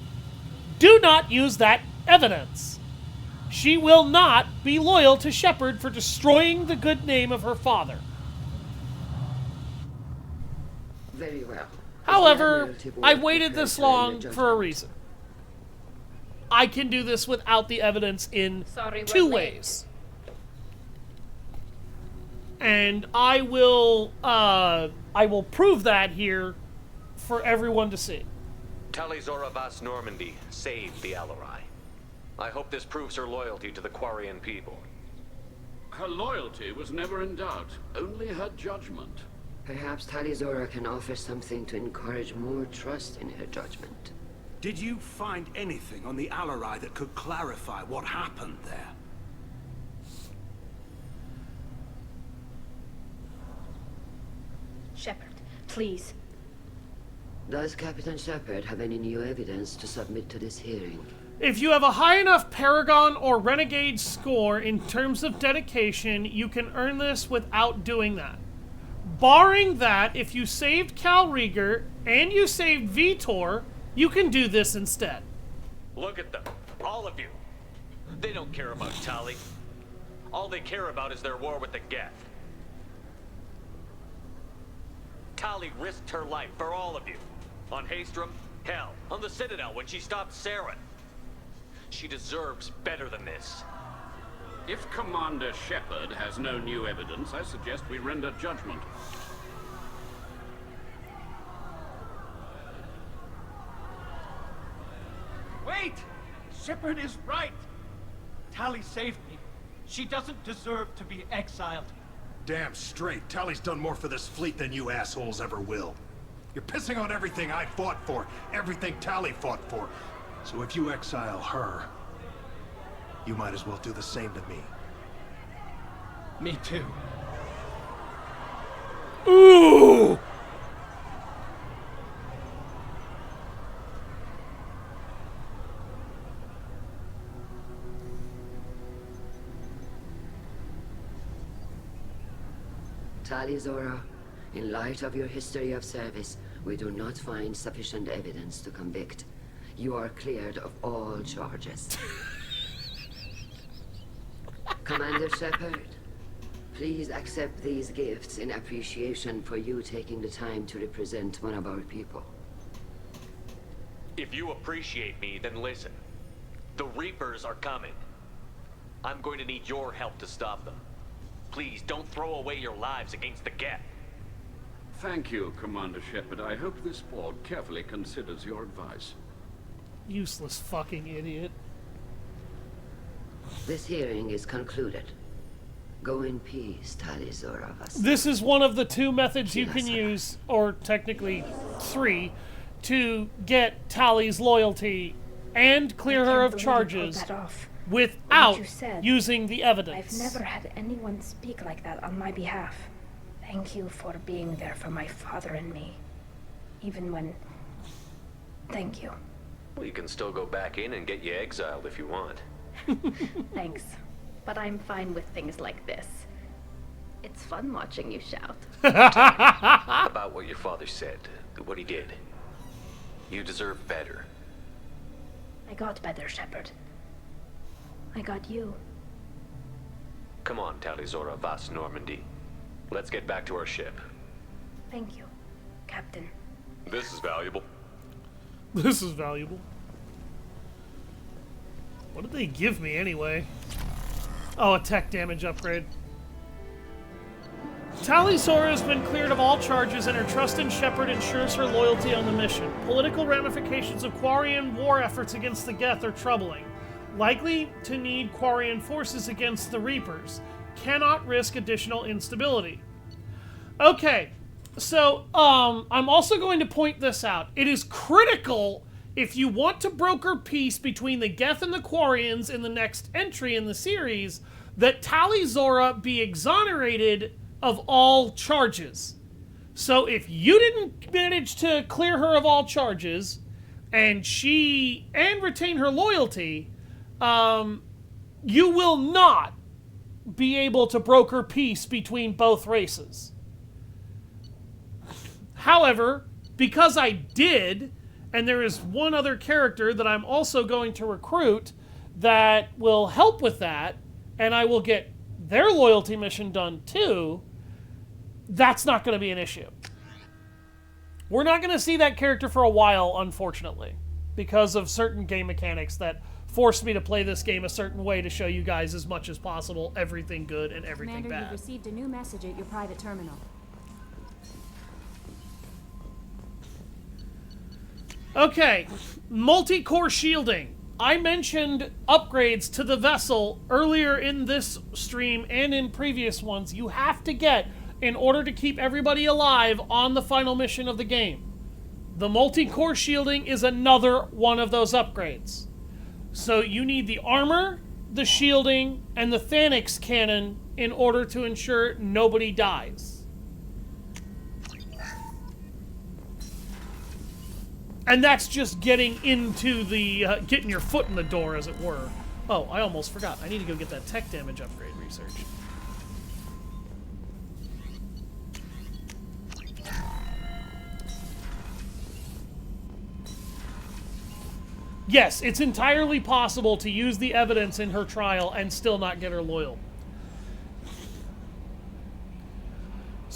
do not use that evidence. She will not be loyal to Shepard for destroying the good name of her father. Very well. However, I waited this long for a reason. I can do this without the evidence in two ways. And I will prove that here for everyone to see. Tali Zora Vas Normandy saved the Alarai. I hope this proves her loyalty to the Quarian people. Her loyalty was never in doubt, only her judgment. Perhaps Tali Zora can offer something to encourage more trust in her judgment. Did you find anything on the Alarai that could clarify what happened there? Shepard, please. Does Captain Shepard have any new evidence to submit to this hearing? If you have a high enough Paragon or Renegade score in terms of dedication, you can earn this without doing that. Barring that, if you saved Cal Rieger and you saved Vitor, you can do this instead. Look at them, all of you. They don't care about Tali. All they care about is their war with the Geth. Tali risked her life for all of you. On Haestrom, Hell, on the Citadel when she stopped Saren. She deserves better than this. If Commander Shepard has no new evidence, I suggest we render judgment. Wait! Shepard is right! Tali saved me. She doesn't deserve to be exiled. Damn straight. Tally's done more for this fleet than you assholes ever will. You're pissing on everything I fought for, everything Tali fought for. So if you exile her, you might as well do the same to me. Me too. Ooh! Tali Zora, in light of your history of service, we do not find sufficient evidence to convict. You are cleared of all charges. Commander Shepard, please accept these gifts in appreciation for you taking the time to represent one of our people. If you appreciate me, then listen. The Reapers are coming. I'm going to need your help to stop them. Please, don't throw away your lives against the Geth. Thank you, Commander Shepard. I hope this board carefully considers your advice. Useless fucking idiot. This hearing is concluded. Go in peace, Tali Zora. This is one of the two methods you can use, or technically 3, to get Tali's loyalty and clear her of charges without using the evidence. I've never had anyone speak like that on my behalf. Thank you for being there for my father and me. Even when... Thank you. Well, you can still go back in and get you exiled if you want. Thanks. But I'm fine with things like this. It's fun watching you shout. About what your father said, what he did. You deserve better. I got better, Shepard. I got you. Come on, Tali Zora Vas Normandy. Let's get back to our ship. Thank you, Captain. This is valuable. This is valuable. What did they give me anyway? Oh, a tech damage upgrade. Tali Zora has been cleared of all charges, and her trust in Shepard ensures her loyalty on the mission. Political ramifications of Quarian war efforts against the Geth are troubling. Likely to need Quarian forces against the Reapers. Cannot risk additional instability. Okay, so I'm also going to point this out. It is critical if you want to broker peace between the Geth and the Quarians in the next entry in the series, that Tali Zora be exonerated of all charges. So if you didn't manage to clear her of all charges, and retain her loyalty, you will not be able to broker peace between both races. However, because I did, and there is one other character that I'm also going to recruit that will help with that, and I will get their loyalty mission done too, that's not going to be an issue. We're not going to see that character for a while, unfortunately, because of certain game mechanics that forced me to play this game a certain way to show you guys as much as possible everything good and everything Commander, bad. you've received a new message at your private terminal. Okay, multi-core shielding. I mentioned upgrades to the vessel earlier in this stream and in previous ones you have to get in order to keep everybody alive on the final mission of the game. The multi-core shielding is another one of those upgrades. So you need the armor, the shielding, and the Thanix cannon in order to ensure nobody dies. And that's just getting into the, getting your foot in the door, as it were. Oh, I almost forgot. I need to go get that tech damage upgrade research. Yes, it's entirely possible to use the evidence in her trial and still not get her loyal.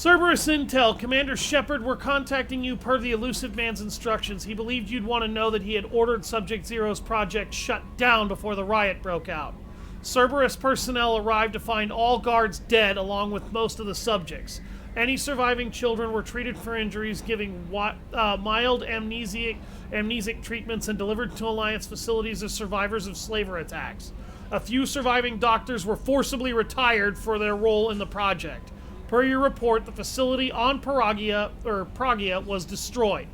Cerberus Intel, Commander Shepard, we're contacting you per the Elusive Man's instructions. He believed you'd want to know that he had ordered Subject Zero's project shut down before the riot broke out. Cerberus personnel arrived to find all guards dead along with most of the subjects. Any surviving children were treated for injuries, giving mild amnesic treatments and delivered to Alliance facilities as survivors of slaver attacks. A few surviving doctors were forcibly retired for their role in the project. Per your report, the facility on Pragia was destroyed.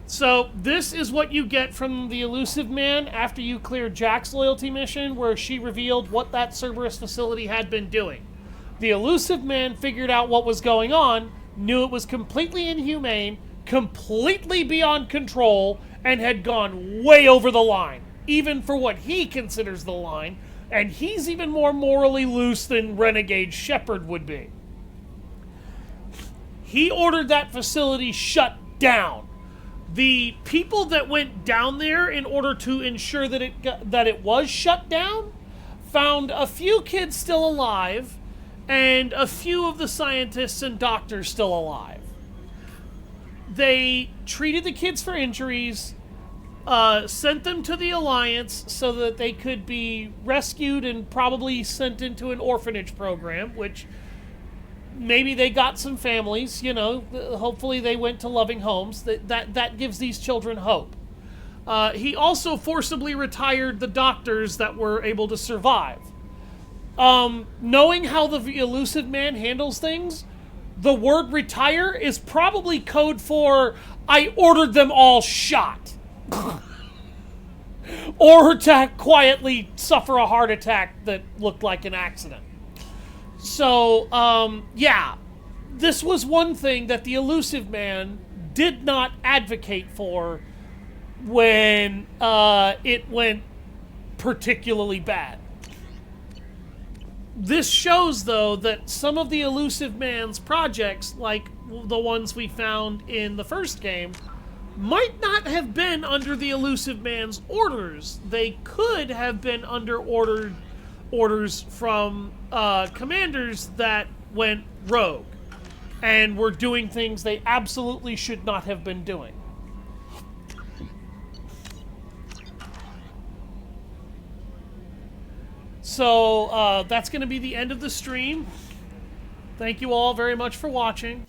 So this is what you get from the Elusive Man after you cleared Jack's loyalty mission, where she revealed what that Cerberus facility had been doing. The Elusive Man figured out what was going on, knew it was completely inhumane, completely beyond control, and had gone way over the line, even for what he considers the line, and he's even more morally loose than Renegade Shepard would be. He ordered that facility shut down. The people that went down there in order to ensure that it was shut down found a few kids still alive and a few of the scientists and doctors still alive. They treated the kids for injuries, sent them to the Alliance so that they could be rescued and probably sent into an orphanage program, which maybe they got some families, you know, hopefully they went to loving homes. That gives these children hope. He also forcibly retired the doctors that were able to survive. Knowing how the Elusive Man handles things, the word retire is probably code for I ordered them all shot. Or to quietly suffer a heart attack that looked like an accident. So, yeah, this was one thing that the Elusive Man did not advocate for when it went particularly bad. This shows, though, that some of the Elusive Man's projects, like the ones we found in the first game, might not have been under the Elusive Man's orders. They could have been under orders from commanders that went rogue and were doing things they absolutely should not have been doing. So that's going to be the end of the stream. Thank you all very much for watching.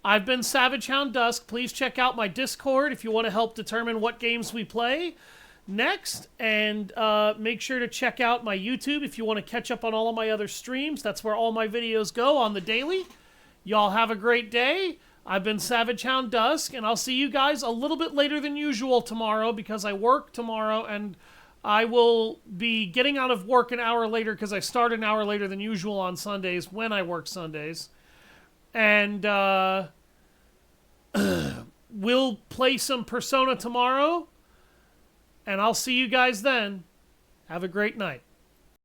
I've been Savage Hound Dusk. Please check out my Discord if you want to help determine what games we play next, and make sure to check out my YouTube if you want to catch up on all of my other streams. That's where all my videos go on the daily. Y'all have a great day. I've been Savage Hound Dusk, and I'll see you guys a little bit later than usual tomorrow because I work tomorrow, and I will be getting out of work an hour later because I start an hour later than usual on Sundays when I work Sundays. And we'll play some Persona tomorrow. And I'll see you guys then. Have a great night.